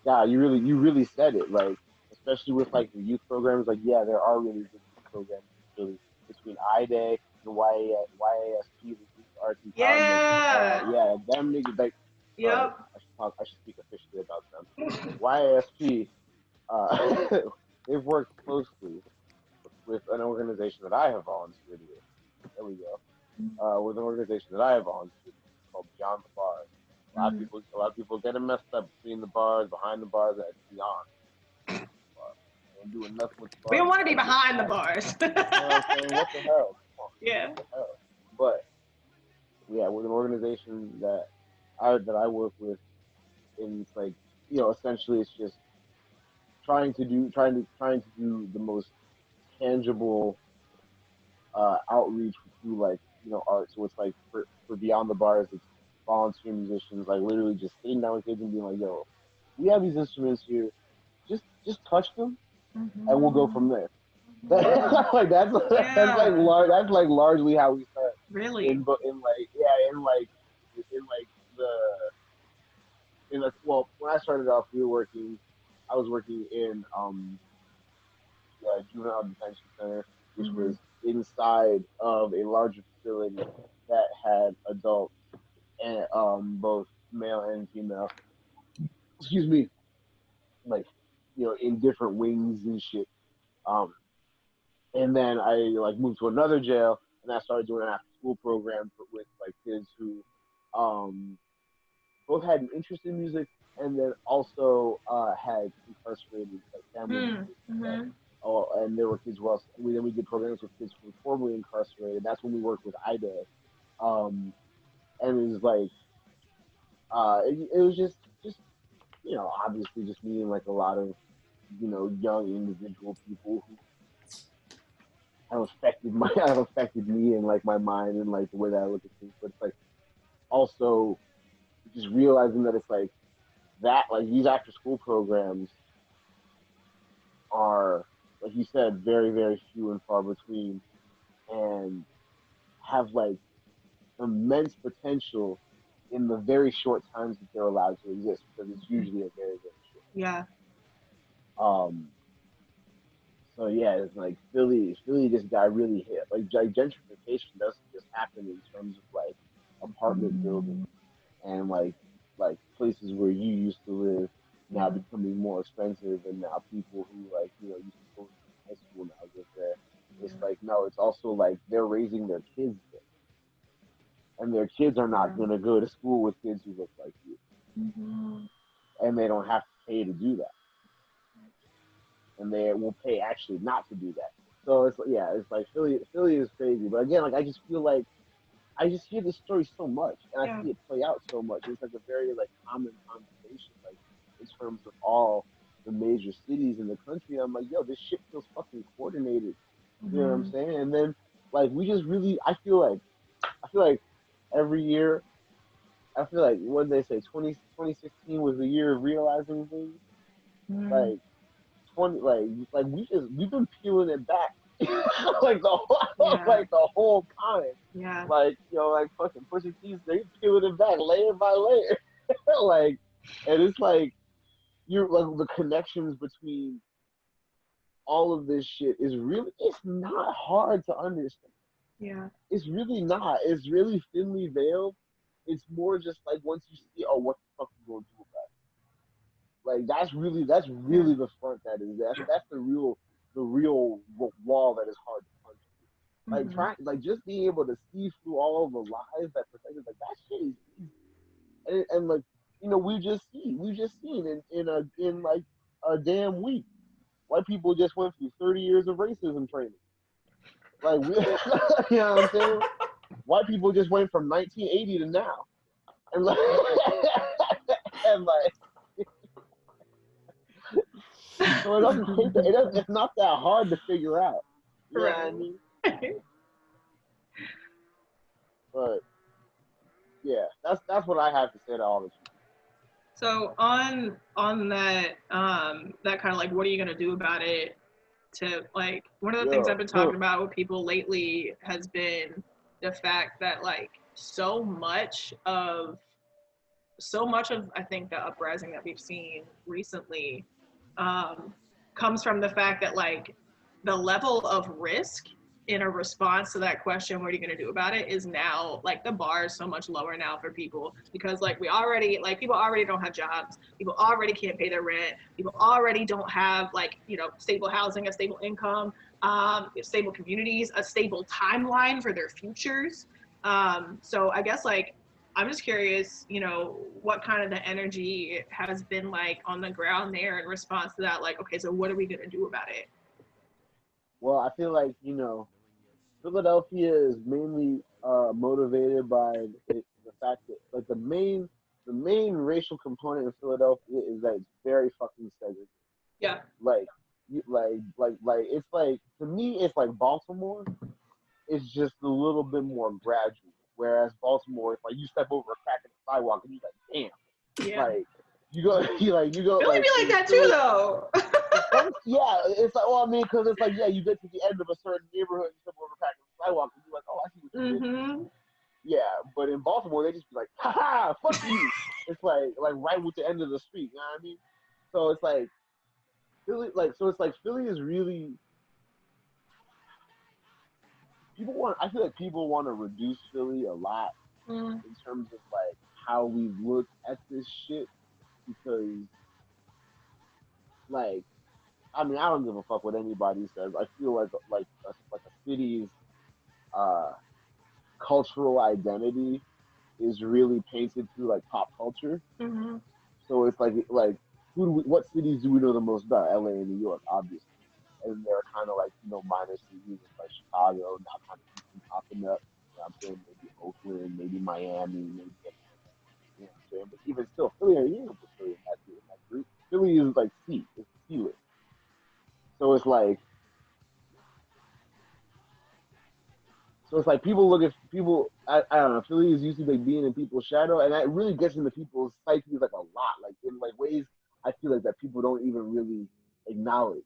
God, you really said it. Like, especially with like the youth programs, like, yeah, there are really good youth programs really between IDA and YASP, the Youth Arts Empowerment. Yeah, them niggas, like, Yep. I should speak officially about them. YASP, they've worked closely with an organization that I have volunteered with. There we go. With an organization that I have volunteered with called Beyond the Bars. A lot of people get it messed up between the bars, behind the bars, and beyond. And doing nothing with the bars. We don't want to be behind the bars. You know what I'm saying? What the hell? Come on. Yeah. What the hell? But yeah, with an organization that I work with, and it's like, you know, essentially it's just trying to do the most tangible outreach through, like, you know, art. So it's like for Beyond the Bars, it's volunteer musicians, like literally just sitting down with kids and being like, yo, we have these instruments here, just touch them and we'll go from there. Like that's like largely how we start. Really? Well, when I started off, I was working in juvenile detention center, which was inside of a larger facility that had adults and both male and female. Excuse me, like, you know, in different wings and shit. And then I like moved to another jail, and I started doing an after-school program with like kids who both had an interest in music and then also had incarcerated like family members. And there were kids who else. Then we did programs with kids who were formerly incarcerated. That's when we worked with IDA. And it was like, it was just, you know, obviously just meeting like a lot of, you know, young individual people who have affected me and like my mind and like the way that I look at things. But it's like also just realizing that it's like that, like these after school programs are, like you said, very, very few and far between, and have like immense potential in the very short times that they're allowed to exist, because it's usually a very, very short. Yeah. So yeah, it's like Philly just got really hit. Like gentrification doesn't just happen in terms of like apartment buildings and like places where you used to live now becoming more expensive, and now people who like, you know, used to go to high school now live there. It's like, no, it's also like they're raising their kids there. And their kids are not going to go to school with kids who look like you. And they don't have to pay to do that. And they will pay actually not to do that. So it's, yeah, it's like Philly is crazy. But again, like I just feel like I just hear this story so much, and I see it play out so much. It's like a very like common conversation, like in terms of all the major cities in the country. I'm like, yo, this shit feels fucking coordinated. You know what I'm saying? And then like we just really, I feel like every year, I feel like, what did they say, 2016 was the year of realizing things. Like we've been peeling it back like the whole time. Yeah. Like, you know, like fucking Pusha T's, they peeling it back layer by layer. Like, and it's like you're like the connections between all of this shit is really, it's not hard to understand. Yeah. It's really not. It's really thinly veiled. It's more just like once you see, oh, what the fuck you gonna do about it? Like that's really the front that is. That's the real wall that is hard to punch through. Like like just being able to see through all of the lies that protect us, like that shit is easy. And like, you know, we've just seen in like a damn week, white people just went through 30 years of racism training. Like, you know what I'm saying? White people just went from 1980 to now, and like, and like, so it doesn't take that. It's not that hard to figure out. You know what I mean? But yeah, that's what I have to say to all this. So on that that kind of like, what are you gonna do about it? To like, one of the things I've been talking about with people lately has been the fact that like so much of I think the uprising that we've seen recently comes from the fact that like the level of risk in a response to that question, what are you going to do about it, is now like the bar is so much lower now for people, because like people already don't have jobs, people already can't pay their rent, people already don't have like, you know, stable housing, a stable income, stable communities, a stable timeline for their futures. So I guess like I'm just curious, you know, what kind of the energy has been like on the ground there in response to that, like, okay, so what are we going to do about it? Well, I feel like, you know, Philadelphia is mainly motivated by the fact that like the main racial component of Philadelphia is that it's very fucking segregated. Yeah. Like it's like, to me it's like Baltimore. It's just a little bit more gradual. Whereas Baltimore, it's like you step over a crack in the sidewalk and you're like, damn. Yeah. Like you go Philly like, be like that too though. yeah, it's like, well, I mean, because it's like, yeah, you get to the end of a certain neighborhood, you step over a crack in the sidewalk, and you're like, oh, I see what you did. Yeah, but in Baltimore, they just be like, ha ha, fuck you. It's like right with the end of the street, you know what I mean? So it's like Philly, Philly is really, I feel like people want to reduce Philly a lot in terms of like how we look at this shit, because like, I mean, I don't give a fuck what anybody says. I feel like a city's cultural identity is really painted through like pop culture. So it's like what cities do we know the most about? LA and New York, obviously, and they're kind of like, you know, minor cities like Chicago, now kind of keep popping up. You know what I'm saying? Maybe Oakland, maybe Miami, maybe, you know what I'm saying? But even still, Philly, you know, Philly in that group. Philly is like C. It's C-list. So it's like people look at people. I don't know. Philly is used to like being in people's shadow, and that really gets into people's psyches like a lot, like in like ways I feel like that people don't even really acknowledge,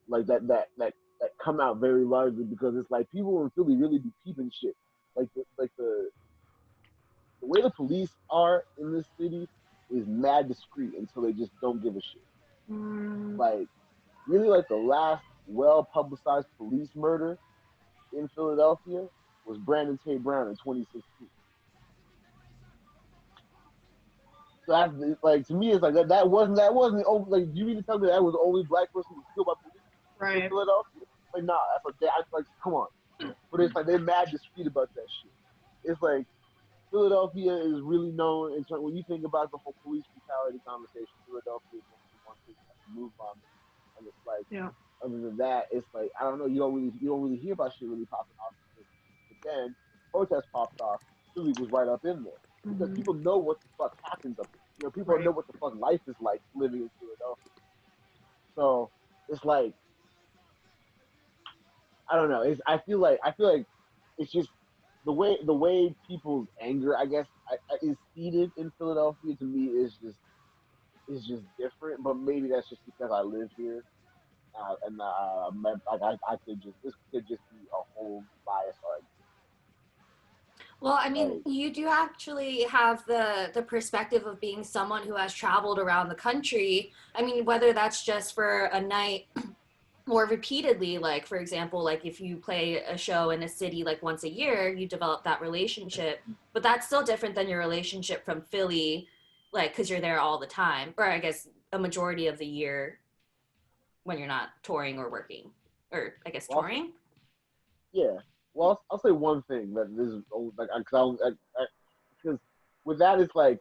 like that come out very largely, because it's like people in Philly really be peeping shit, like the way the police are in this city is mad discreet until they just don't give a shit. Like really, like the last well publicized police murder in Philadelphia was Brandon Tate Brown in 2016. So that's like, to me, it's like that wasn't like, you mean to tell me that was the only black person who was killed by police in Philadelphia? Like, nah, that's like come on. But it's like they're mad discreet about that shit. It's like Philadelphia is really known in terms, when you think about the whole police brutality conversation, Philadelphia is one thing that move on. And it's like, other than that, it's like, I don't know, you don't really hear about shit really popping off. But then protests popped off, Philly was right up in there. Because people know what the fuck happens up there. You know, people know what the fuck life is like living in Philadelphia. So it's like, I don't know. I feel like it's just the way people's anger, I guess, is seated in Philadelphia, to me is just different. But maybe that's just because I live here. I could just this could just be a whole bias argument. Well, I mean, Like, you do actually have the perspective of being someone who has traveled around the country. I mean, whether that's just for a night or repeatedly, like for example, like if you play a show in a city like once a year, you develop that relationship. But that's still different than your relationship from Philly, like because you're there all the time, or I guess a majority of the year when you're not touring or working, or I guess well, touring. yeah. Well, I'll say one thing that this is like because with that it's like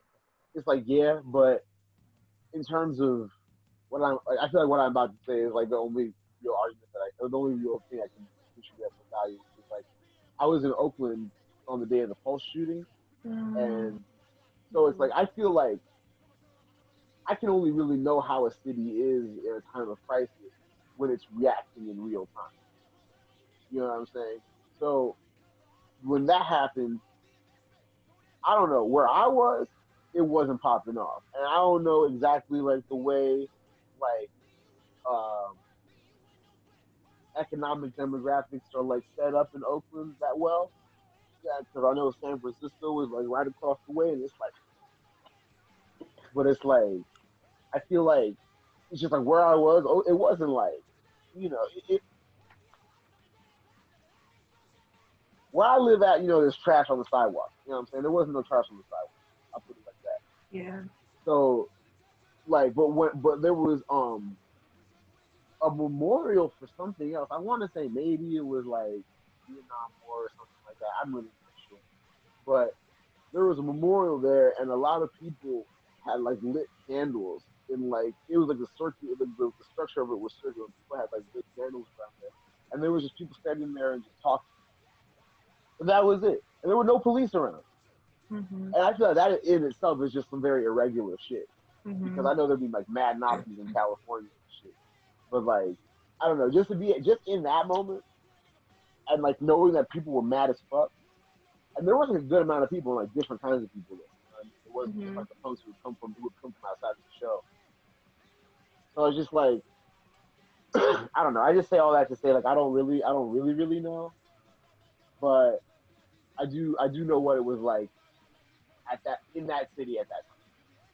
yeah, but in terms of what I feel like what I'm about to say is like the only real argument or the only real thing I can contribute as a value is like I was in Oakland on the day of the Pulse shooting, and so it's like I feel like I can only really know how a city is in a time of crisis when it's reacting in real time. You know what I'm saying? So when that happened, I don't know where I was. It wasn't popping off, and I don't know exactly like the way like um, economic demographics are like set up in Oakland that well. Yeah, because I know San Francisco is like right across the way, and it's like, but it's like I feel like it's just like where I was. Oh, it wasn't like you know where I live at. You know, there's trash on the sidewalk. You know what I'm saying? There wasn't no trash on the sidewalk. I'll put it like that. Yeah. So like, but there was a memorial for something else. I want to say maybe it was like Vietnam War or something like that. I'm really not sure, but there was a memorial there, and a lot of people had like lit candles, and like it was like the circuit, the structure of it was circular. People had like lit candles around there, and there was just people standing there and just talking. And that was it, and there were no police around. Mm-hmm. And I feel like that in itself is just some very irregular shit. Because Mm-hmm. I know there'd be like mad Nazis in California and shit, but like I don't know, just to be just in that moment and like knowing that people were mad as fuck, and there wasn't a good amount of people, like different kinds of people there. It wasn't just Mm-hmm. like the punks who would come from outside of the show. So it's just like I don't know. I just say all that to say like I don't really know, but I do know what it was like at that in that city at that time,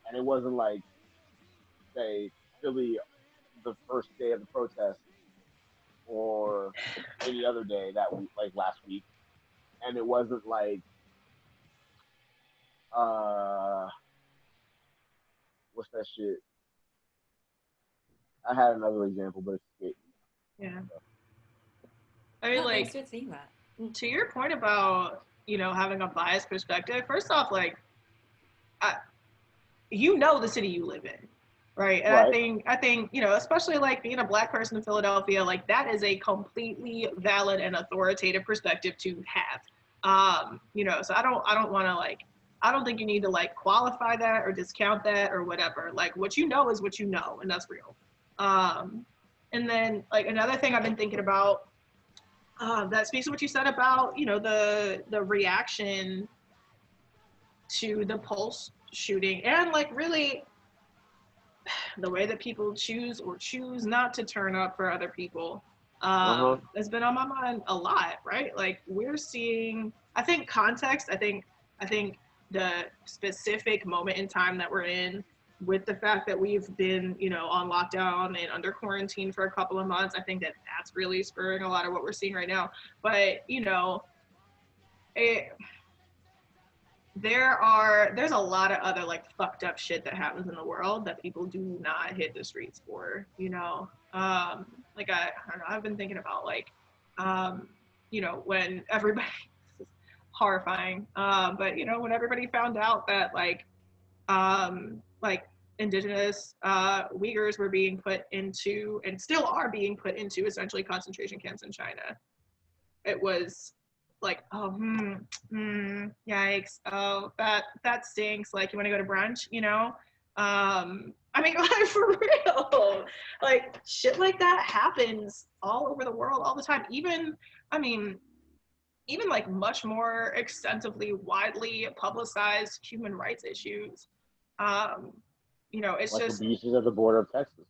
and it wasn't like say Philly the first day of the protest or any other day that week, like last week, and it wasn't like uh what's that shit? I had another example, but it's escaped me. Yeah. I mean, No, thanks like, for saying that. to your point about, having a biased perspective, first off, like, I, the city you live in, right? And Right. I think, especially like being a Black person in Philadelphia, like that is a completely valid and authoritative perspective to have. So I don't want to like, I don't think you need to like qualify that or discount that or whatever. Like what you know is what you know, and that's real. Um, and then like another thing I've been thinking about that speaks to what you said about, the reaction to the Pulse shooting and like really the way that people choose or choose not to turn up for other people has been on my mind a lot, right? Like we're seeing, I think context, I think the specific moment in time that we're in with the fact that we've been, on lockdown and under quarantine for a couple of months, I think that that's really spurring a lot of what we're seeing right now. But, it, there's a lot of other like fucked up shit that happens in the world that people do not hit the streets for, like I don't know, I've been thinking about like when everybody this is horrifying, but when everybody found out that like indigenous Uyghurs were being put into and still are being put into essentially concentration camps in China, it was like, oh, yikes, oh, that stinks. Like, you want to go to brunch, I mean, like, for real, like shit like that happens all over the world all the time. I mean, even like much more extensively, widely publicized human rights issues. Um, it's Like just abuses at the border of Texas.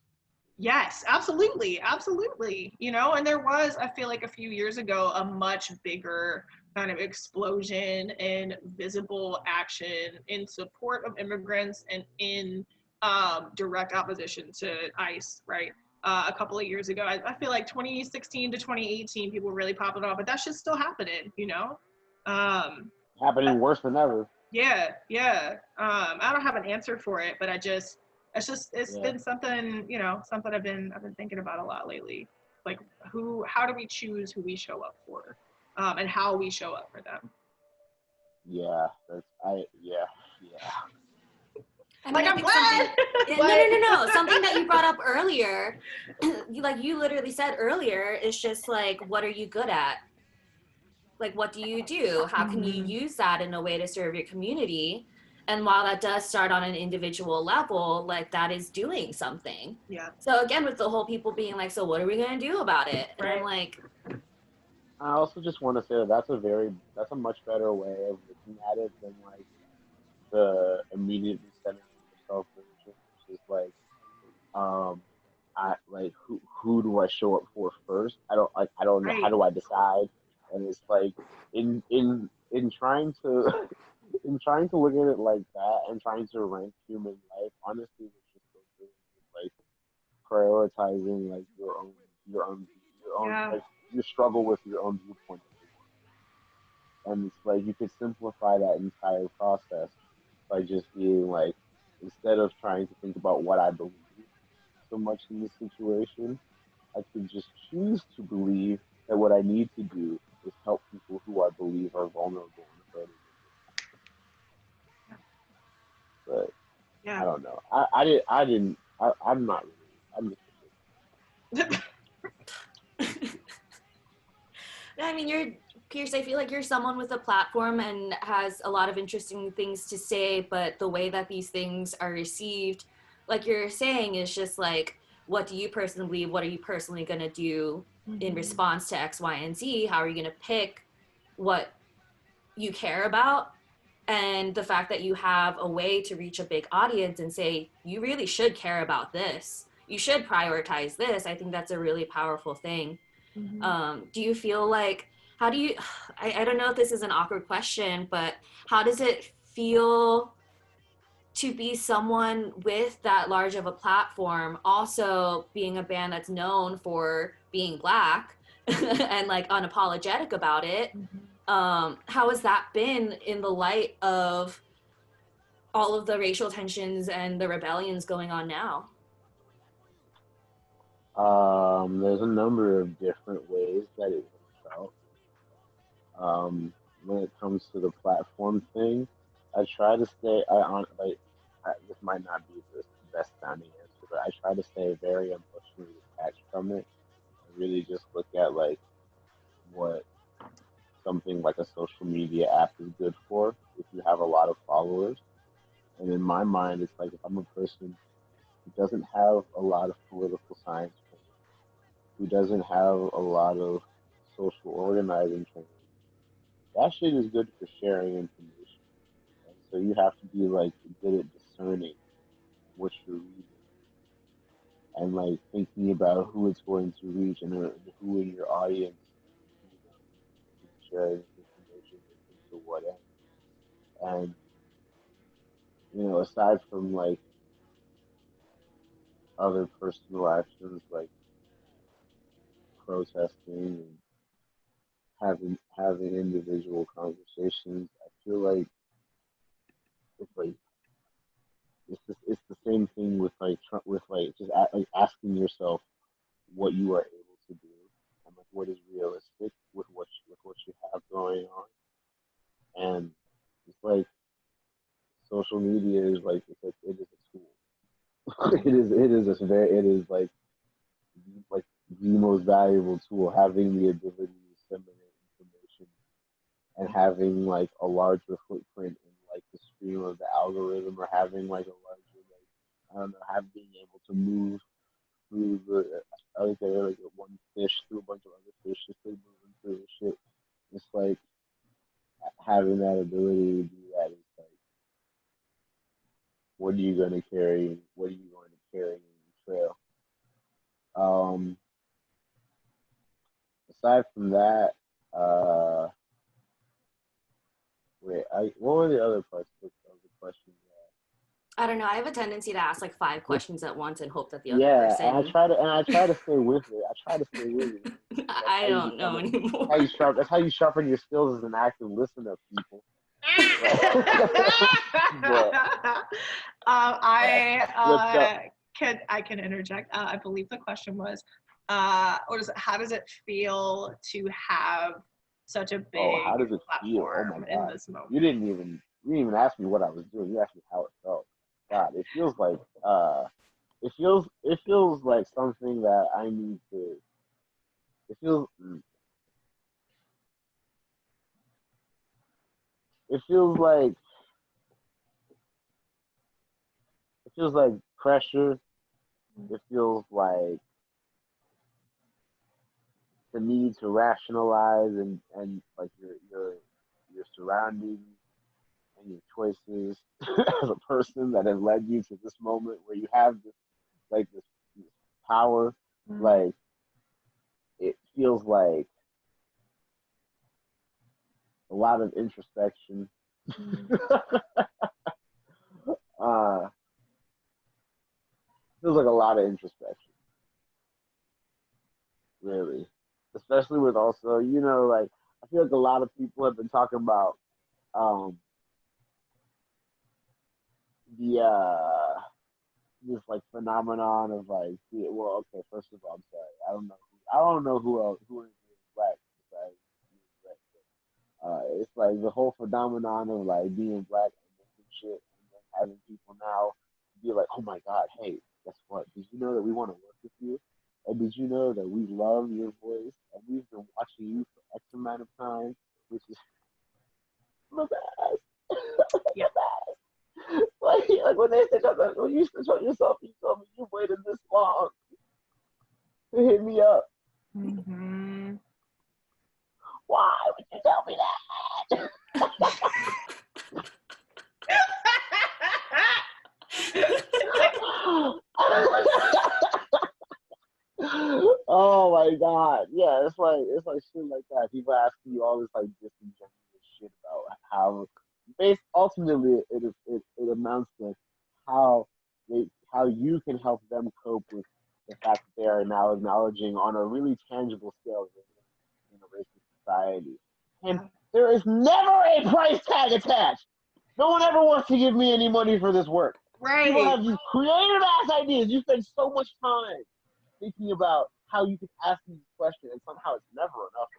Yes, absolutely, absolutely. You know, and there was, I feel like a few years ago, a much bigger kind of explosion in visible action in support of immigrants and in direct opposition to ICE, right? A couple of years ago, I feel like 2016 to 2018, people were really popping off, but that shit's still happening, you know? Um, Happening worse than ever. yeah, yeah. I don't have an answer for it, but it's Yeah. been something, you know, something I've been thinking about a lot lately. Like how do we choose who we show up for, and how we show up for them. Yeah. Yeah. I mean, Like I I'm think something. glad. Yeah, no, no, But no, no. Something that you brought up earlier, you literally said earlier, is just like, what are you good at? Like, what do you do? How can you Mhm. use that in a way to serve your community? And while that does start on an individual level, like that is doing something. Yeah, So again, with the whole people being like, so what are we gonna do about it? And I'm right. like, I also just want to say that that's a much better way of looking at it than like the immediately centering yourself version, which is like, um, I like who do I show up for first? I don't know, how Right. do I decide? And it's like in trying to in trying to look at it like that and trying to rank human life, honestly, what you're still doing is like prioritizing like your own Yeah. like you struggle with your own viewpoint of the world. And it's like you could simplify that entire process by just being like, instead of trying to think about what I believe so much in this situation, I could just choose to believe that what I need to do is help people who I believe are vulnerable and hurting. But I Yeah. don't know. I'm not really. I'm just. I mean, you're Pierce. I feel like you're someone with a platform and has a lot of interesting things to say, but the way that these things are received, like you're saying, is just like, what do you personally believe? What are you personally gonna do in Mhm. response to X, Y, and Z? How are you gonna pick what you care about? And the fact that you have a way to reach a big audience and say, you really should care about this. You should prioritize this. I think that's a really powerful thing. Mhm. Do you feel like, how do you, I don't know if this is an awkward question, but how does it feel to be someone with that large of a platform, also being a band that's known for being Black and like unapologetic about it? Mhm. How has that been in the light of all of the racial tensions and the rebellions going on now? There's a number of different ways that it works out. When it comes to the platform thing, I try to stay. This might not be the best sounding answer, but I try to stay very emotionally detached from it. I really just look at like what something like a social media app is good for if you have a lot of followers. And in my mind, it's like if I'm a person who doesn't have a lot of political science training, who doesn't have a lot of social organizing training, that shit is good for sharing information. And so you have to be like good at discerning what you're reading and like thinking about who it's going to reach and who in your audience, you know, is sharing this information with and to what end. And aside from like other personal actions like protesting and having individual conversations, I feel like like it's the same thing with like asking yourself what you are able to do and like what is realistic with what you have going on. And it's like social media is like it is a tool. It is like the most valuable tool, having the ability to disseminate information and having like a larger footprint in like the stream of the algorithm, or having like a larger like I don't know, have being able to move through the I like one fish through a bunch of other fish, just like moving through the shit. It's like having that ability to do that is like, what are you going to carry? What are you going to carry in your trail? Aside from that, what were the other parts of the question? I don't know. I have a tendency to ask like 5 questions at once and hope that the other person. and I try to stay with it. I don't know anymore. That's how you sharpen your skills as an active listener, people. I can interject. I believe the question was, how does it feel to have such a big how does it feel? Oh my God. In this moment? You didn't even ask me what I was doing. You asked me how it felt. God, it feels like it feels like something that I need to. It feels like pressure. It feels like the need to rationalize and like your surroundings and your choices as a person that has led you to this moment where you have this power. Like it feels like a lot of introspection. Feels like a lot of introspection, really, especially with also, like I feel like a lot of people have been talking about this like phenomenon of like, okay, first of all, I'm sorry, I don't know who is black besides black. It's like the whole phenomenon of like being black and making shit and then having people now be like, oh my God, hey, guess what? Did you know that we want to work with you? And did you know that we love your voice and we've been watching you for X amount of time, which is the best. Yeah. Like when they said that, when you told yourself, you told me you waited this long to hit me up. Mm-hmm. Why would you tell me that? Oh my God. Yeah, it's like shit like that. People asking you all this like disingenuous shit about how ultimately it amounts to how you can help them cope with the fact that they are now acknowledging on a really tangible scale in a racist society. And there is never a price tag attached. No one ever wants to give me any money for this work. Right. People have these creative ass ideas. You spend so much time thinking about how you can ask these questions, and somehow it's never enough.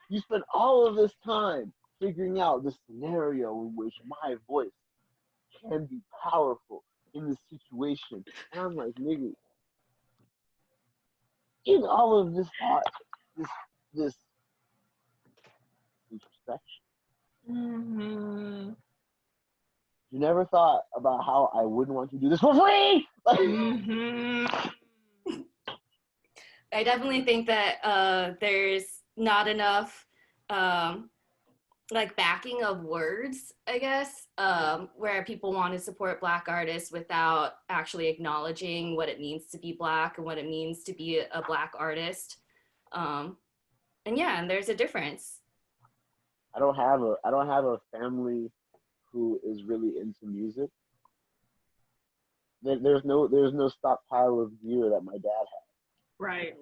You spend all of this time figuring out the scenario in which my voice can be powerful in this situation. And I'm like, nigga, in all of this thought, this introspection. Mm-hmm. You never thought about how I wouldn't want to do this for free? Mm-hmm. I definitely think that there's not enough like backing of words, I guess, where people want to support Black artists without actually acknowledging what it means to be Black and what it means to be a Black artist. And there's a difference. I don't have a family who is really into music. There's no stockpile of gear that my dad has. Right.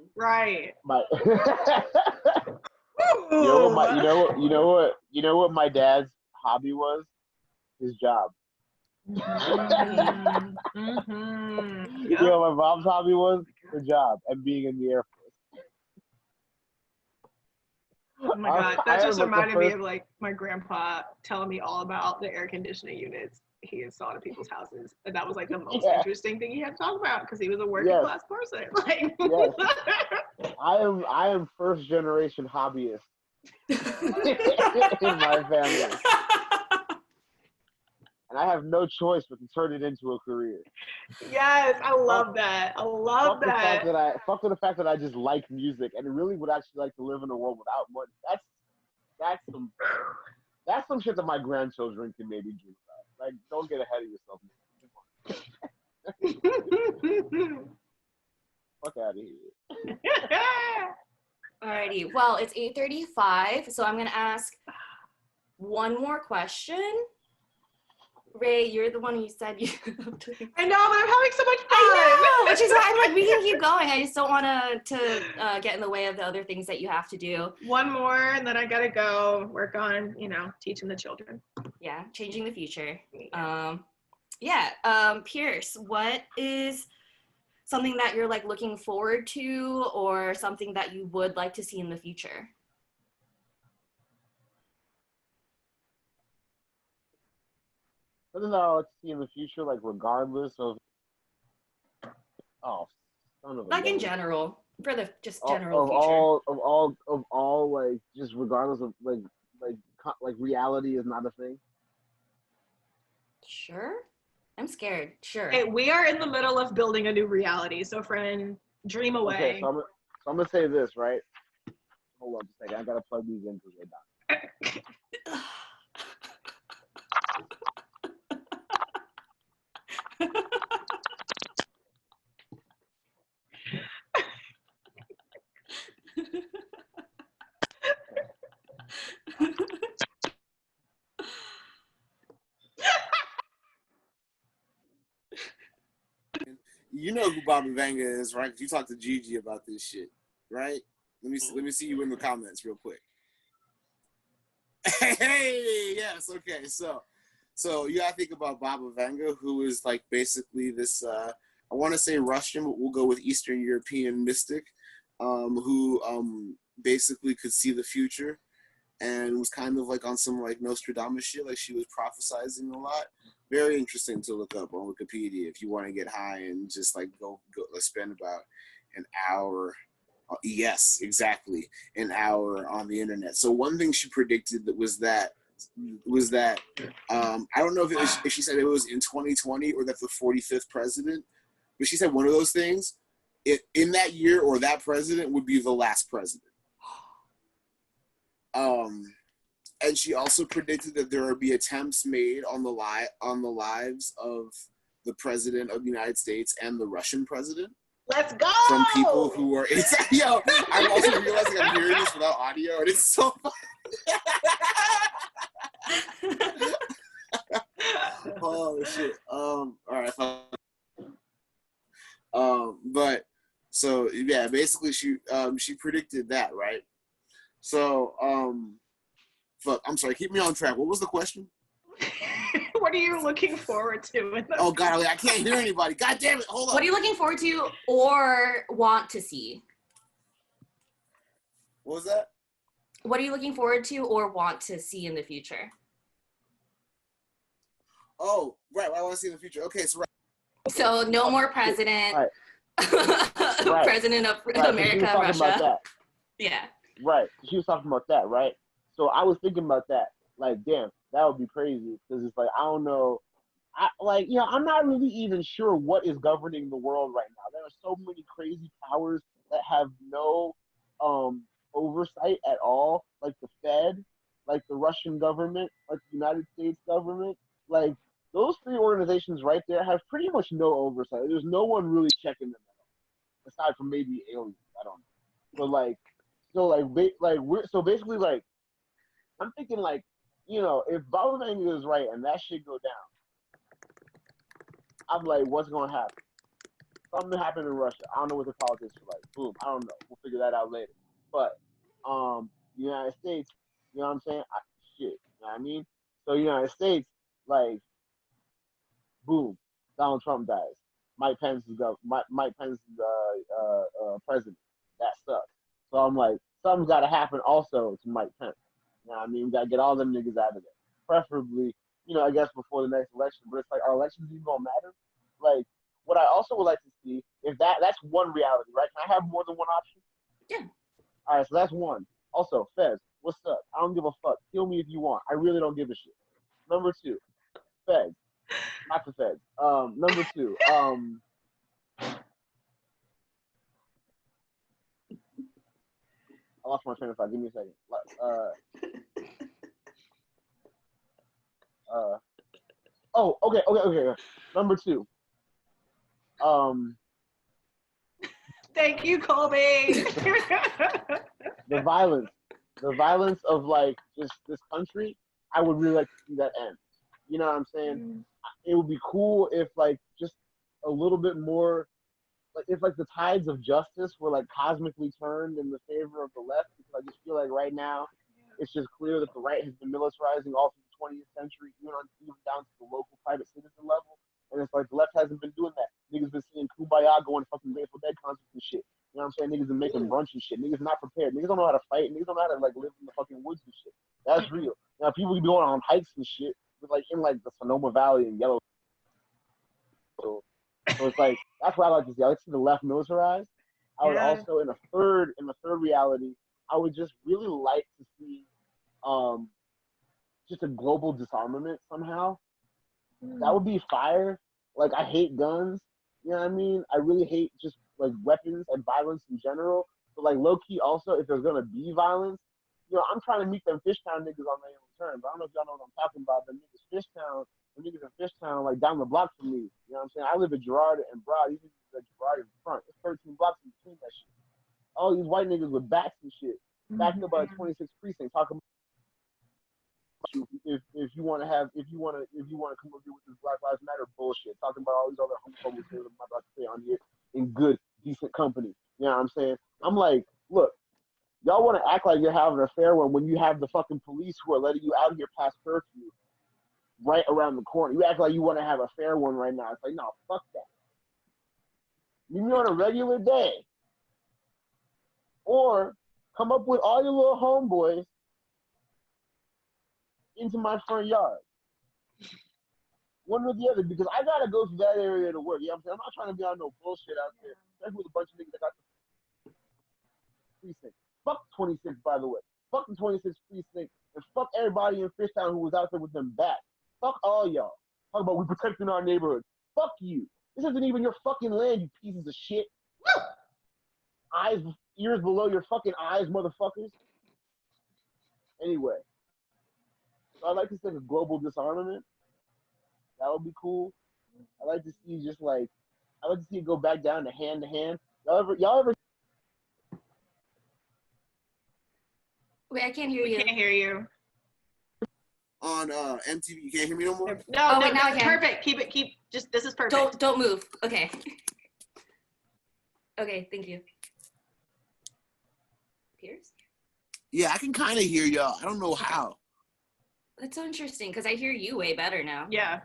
You know what my dad's hobby was? His job. Mm-hmm. You know what my mom's hobby was? Her job and being in the Air Force. Oh my God, that just reminded me of like my grandpa telling me all about the air conditioning units he installed at people's houses, and that was like the most interesting thing he had to talk about because he was a working class person. Like, I am first generation hobbyist in my family, and I have no choice but to turn it into a career. Yes, I love that. Fuck the fact that I just like music and really would actually like to live in a world without money. That's some shit that my grandchildren can maybe dream about. Like, don't get ahead of yourself. fuck out of here. Alrighty. Well, it's 8:35, so I'm gonna ask one more question. Ray, you're the one who said you. I know, but I'm having so much fun. I know, which is why I'm like, we can keep going. I just don't want to get in the way of the other things that you have to do. One more, and then I gotta go work on, teaching the children. Yeah, changing the future. Pierce, what is something that you're like looking forward to, or something that you would like to see in the future? Something that I like to see in the future, like regardless of son of a Like in gun. general, for the just Of general future. all, like just regardless of like reality is not a thing. Sure. I'm scared. Sure. Hey, we are in the middle of building a new reality, so friend, dream away. Okay, so I'm gonna say this, right? Hold on a second, I gotta plug these in because they're not. You know who Baba Vanga is, right? 'Cause you talked to Gigi about this shit, right? Let me see you in the comments real quick. Hey, yes, okay. So you gotta think about Baba Vanga, who is like basically this I want to say Russian, but we'll go with Eastern European mystic, who basically could see the future and was kind of like on some like Nostradamus shit, like she was prophesizing a lot. Very interesting to look up on Wikipedia if you want to get high and just like go spend about an hour. Yes, exactly, an hour on the internet. So one thing she predicted was that I don't know if she said it was in 2020 or that the 45th president, but she said one of those things. In that year or that president would be the last president. And she also predicted that there would be attempts made on the lives of the president of the United States and the Russian president. Let's go! From people who are yo, I'm also realizing I'm hearing this without audio, and it's so funny. Oh shit. All right. But so yeah, basically she predicted that, right? So fuck, I'm sorry, keep me on track. What was the question? What are you looking forward to? Oh God, I can't hear anybody. God damn it, hold on. What are you looking forward to or want to see? What was that? What are you looking forward to or want to see in the future? Oh, right, what I want to see in the future. Okay, so So no more president. Right. President of America, Russia. Yeah. Right. She was talking about that, right? So I was thinking about that. Like, damn, that would be crazy. Because it's like, I don't know. I'm not really even sure what is governing the world right now. There are so many crazy powers that have no oversight at all. Like the Fed, like the Russian government, like the United States government. Like, those three organizations right there have pretty much no oversight. There's no one really checking them at all. Aside from maybe aliens. I don't know. But so basically, like, I'm thinking, like, if Baba Vanga is right and that shit go down, I'm like, what's gonna happen? Something happened in Russia. I don't know what the politics are like. Boom. I don't know. We'll figure that out later. But United States, you know what I'm saying? You know what I mean? So United States, like, boom, Donald Trump dies. Mike Pence is president. That sucks. So I'm like, something's got to happen also to Mike Pence. You know what I mean? We got to get all them niggas out of there. Preferably, I guess before the next election. But it's like, are elections even going to matter? Like, what I also would like to see, if that's one reality, right? Can I have more than one option? Yeah. All right, so that's one. Also, Fez, what's up? I don't give a fuck. Kill me if you want. I really don't give a shit. Number two, Fez. Not the Feds. Number two, I lost my train of thought. Give me a second. Okay. Number two. Thank you, Colby. The violence of like just this country, I would really like to see that end. You know what I'm saying? It would be cool if like just a little bit more, like if like the tides of justice were like cosmically turned in the favor of the left, because I just feel like right now it's just clear that the right has been militarizing all through the 20th century, even down to the local private citizen level. And it's like the left hasn't been doing that. Niggas been seeing Kumbaya going to fucking Grateful Dead concerts and shit. You know what I'm saying? Niggas been making brunch and shit. Niggas not prepared. Niggas don't know how to fight. Niggas don't know how to like live in the fucking woods and shit. That's real. Now people be going on hikes and shit, with like in like the Sonoma Valley and Yellow. So it's like that's what I like to see. I like to see the left militarized. I would also in the third reality, I would just really like to see just a global disarmament somehow. That would be fire. Like I hate guns. You know what I mean? I really hate just like weapons and violence in general. But like low key also, if there's gonna be violence, you know, I'm trying to meet them Fishtown niggas on their own terms. I don't know if y'all know what I'm talking about. The niggas in Fishtown, like down the block from me. You know what I'm saying? I live at Girard and Broad. These niggas at Girard in front. It's 13 blocks in between that shit. All these white niggas with bats and shit, backing up by 26 precinct, talking about if you want to come up here with this Black Lives Matter bullshit, talking about all these other homophobes that I'm about to say on here in good, decent company. You know what I'm saying? I'm like, look, y'all want to act like you're having a fair one when you have the fucking police who are letting you out here past curfew right around the corner. You act like you want to have a fair one right now. It's like, no, fuck that. Leave me on a regular day. Or come up with all your little homeboys into my front yard. One or the other, because I gotta go to that area to work. You know what I'm saying? I'm not trying to be on no bullshit out there. Especially with a bunch of niggas that got the precinct. Fuck 26, by the way. Fuck the 26 precinct. And fuck everybody in Fishtown who was out there with them bats. Fuck all y'all. Talk about we protecting our neighborhood. Fuck you. This isn't even your fucking land, you pieces of shit. Eyes, ears below your fucking eyes, motherfuckers. Anyway. So I'd like to see a global disarmament. That would be cool. I'd like to see just like, I'd like to see it go back down to hand. Y'all ever? Wait, I can't hear you. Can't hear you. On MTV, you can't hear me no more? No, wait, now I can. Perfect. This is perfect. Don't move. Okay. Okay, thank you. Piers? Yeah, I can kind of hear y'all. I don't know how. That's so interesting because I hear you way better now. Yeah.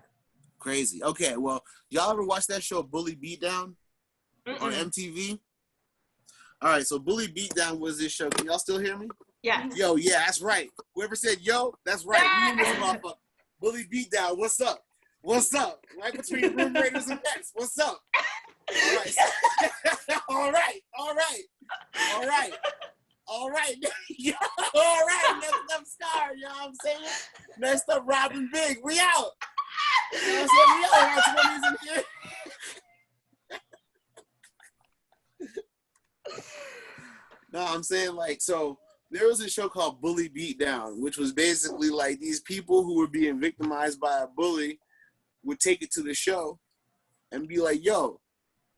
Crazy. Okay, well, y'all ever watch that show Bully Beatdown on MTV? All right, so Bully Beatdown was this show. Can y'all still hear me? Yeah. Yo, yeah, that's right. Whoever said yo, that's right. We in this motherfucker. Bully Beatdown, what's up? What's up? Right between Room Raiders and Mets. What's up? All right. All right. Yo, all right. Next up Star, you know what I'm saying? Next up Robin Big. We out. You know what I'm saying? We out. Our 20s in here. No, I'm saying like, so there was a show called Bully Beatdown, which was basically like these people who were being victimized by a bully would take it to the show and be like, yo,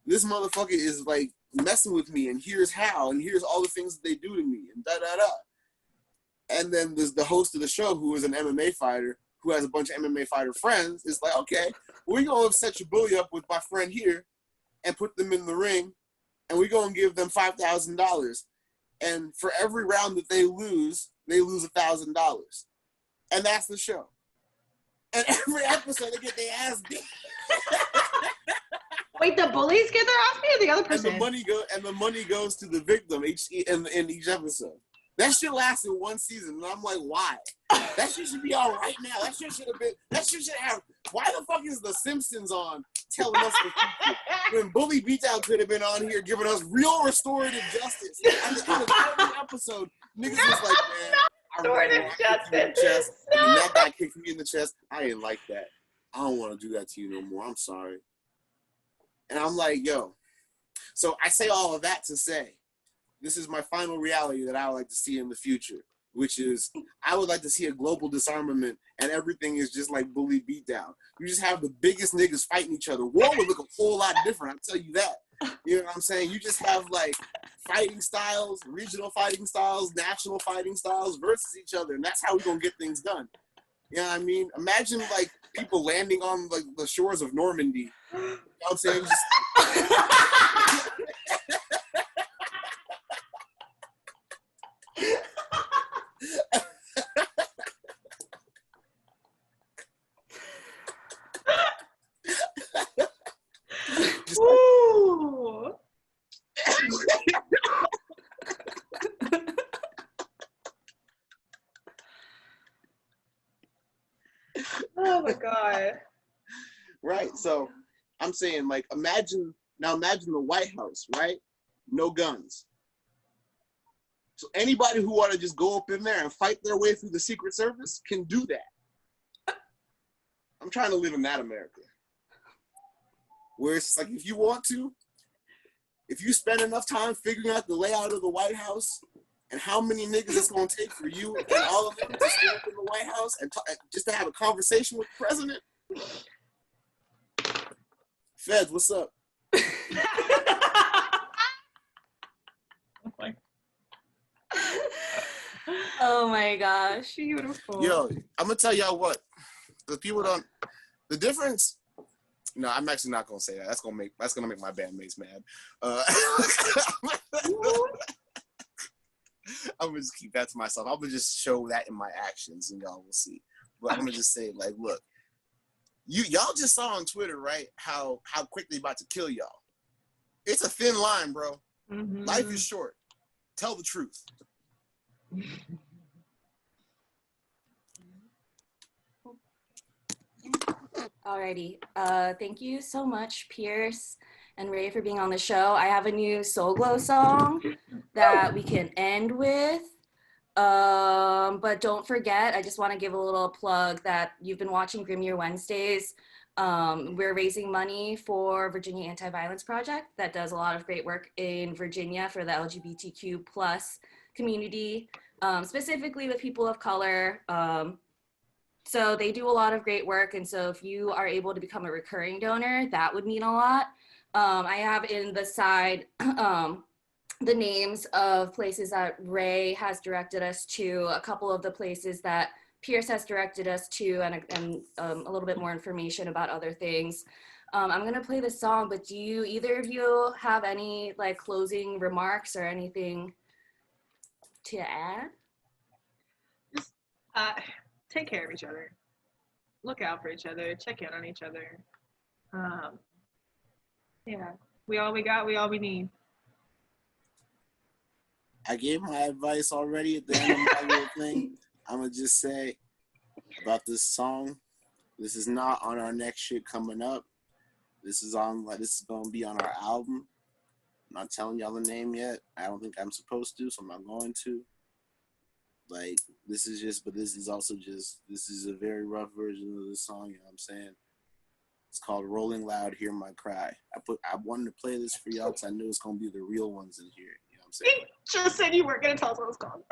this motherfucker is like messing with me, and here's how, and here's all the things that they do to me, and da-da-da. And then there's the host of the show, who is an MMA fighter, who has a bunch of MMA fighter friends, is like, okay, we're going to set your bully up with my friend here and put them in the ring, and we're going to give them $5,000. And for every round that they lose $1,000. And that's the show. And every episode, they get their ass beat. Wait, the bullies get their ass beat or the other person? And the money goes to the victim in each episode. That shit lasted one season, and I'm like, why? That shit should be all right now. That shit should have. Why the fuck is The Simpsons on telling us the future when Bully Beatdown could have been on here giving us real restorative justice? At the end of every episode, niggas was like, man, I really want to kick you in the chest. And then that guy kicked me in the chest. I didn't like that. I don't want to do that to you no more. I'm sorry. And I'm like, yo. So I say all of that to say, this is my final reality that I would like to see in the future, which is I would like to see a global disarmament and everything is just like Bully Beatdown. You just have the biggest niggas fighting each other. War would look a whole lot different, I'll tell you that. You know what what I'm saying? You just have like fighting styles, regional fighting styles, national fighting styles versus each other, and that's how we're gonna get things done. You know what I mean? Imagine like people landing on like the shores of Normandy. You know what I'm saying? Just Ooh. Oh my god. right. So I'm saying, like, imagine the White House, right? No guns. So anybody who want to just go up in there and fight their way through the Secret Service can do that. I'm trying to live in that America, where it's like, if you want to, if you spend enough time figuring out the layout of the White House and how many niggas it's gonna take for you and all of them to stand up in the White House and just to have a conversation with the president. Feds, what's up? Oh my gosh. Beautiful. Yo, I'm gonna tell y'all what. The people don't. The difference. No, I'm actually not gonna say that. That's gonna make my bandmates mad. I'm gonna just keep that to myself. I'm gonna just show that in my actions, and y'all will see. But I'm gonna just say, like, look, y'all just saw on Twitter, right? How quick they about to kill y'all. It's a thin line, bro. Mm-hmm. Life is short. Tell the truth. Alrighty. Thank you so much, Pierce and Ray, for being on the show. I have a new Soul Glow song that we can end with. But don't forget, I just want to give a little plug that you've been watching Grimier Wednesdays. We're raising money for Virginia Anti-Violence Project that does a lot of great work in Virginia for the LGBTQ plus community, specifically with people of color. So they do a lot of great work. And so if you are able to become a recurring donor, that would mean a lot. I have in the side the names of places that Ray has directed us to, a couple of the places that Pierce has directed us to, and a little bit more information about other things. I'm gonna play the song, but do either of you have any like closing remarks or anything to add? Just take care of each other. Look out for each other. Check in on each other. Yeah, we all we got. We all we need. I gave my advice already at the end of my little thing. I'm gonna just say about this song. This is not on our next shit coming up. This is gonna be on our album. I'm not telling y'all the name yet. I don't think I'm supposed to, so I'm not going to. Like, this is a very rough version of the song, you know what I'm saying? It's called Rolling Loud, Hear My Cry. I wanted to play this for y'all because I knew it's gonna be the real ones in here, you know what I'm saying? You just said you weren't gonna tell us what it was called.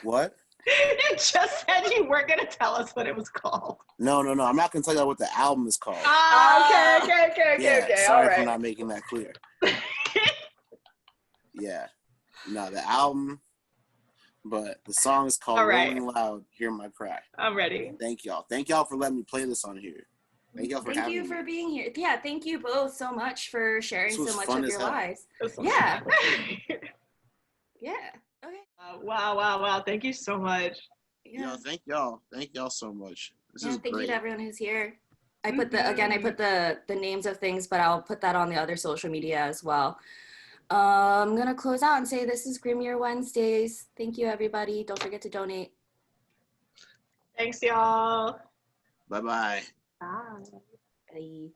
What? You just said you weren't gonna tell us what it was called. No, I'm not gonna tell y'all what the album is called. Okay. Sorry All right. for not making that clear. Yeah. No, the album, but the song is called Rolling Loud, Hear My Cry. I'm ready. Thank y'all. Thank y'all for letting me play this on here. Thank y'all for having me. Thank you for being here. Yeah, thank you both so much for sharing so much of your lives. Yeah. Yeah. Okay. Wow. Thank you so much. Yeah. Yo, thank y'all. Thank y'all so much. This is Thank great. you to everyone who's here. I put the names of things, but I'll put that on the other social media as well. I'm gonna close out and say this is Grimier Wednesdays. Thank you, everybody. Don't forget to donate. Thanks, y'all. Bye-bye. Bye. Bye.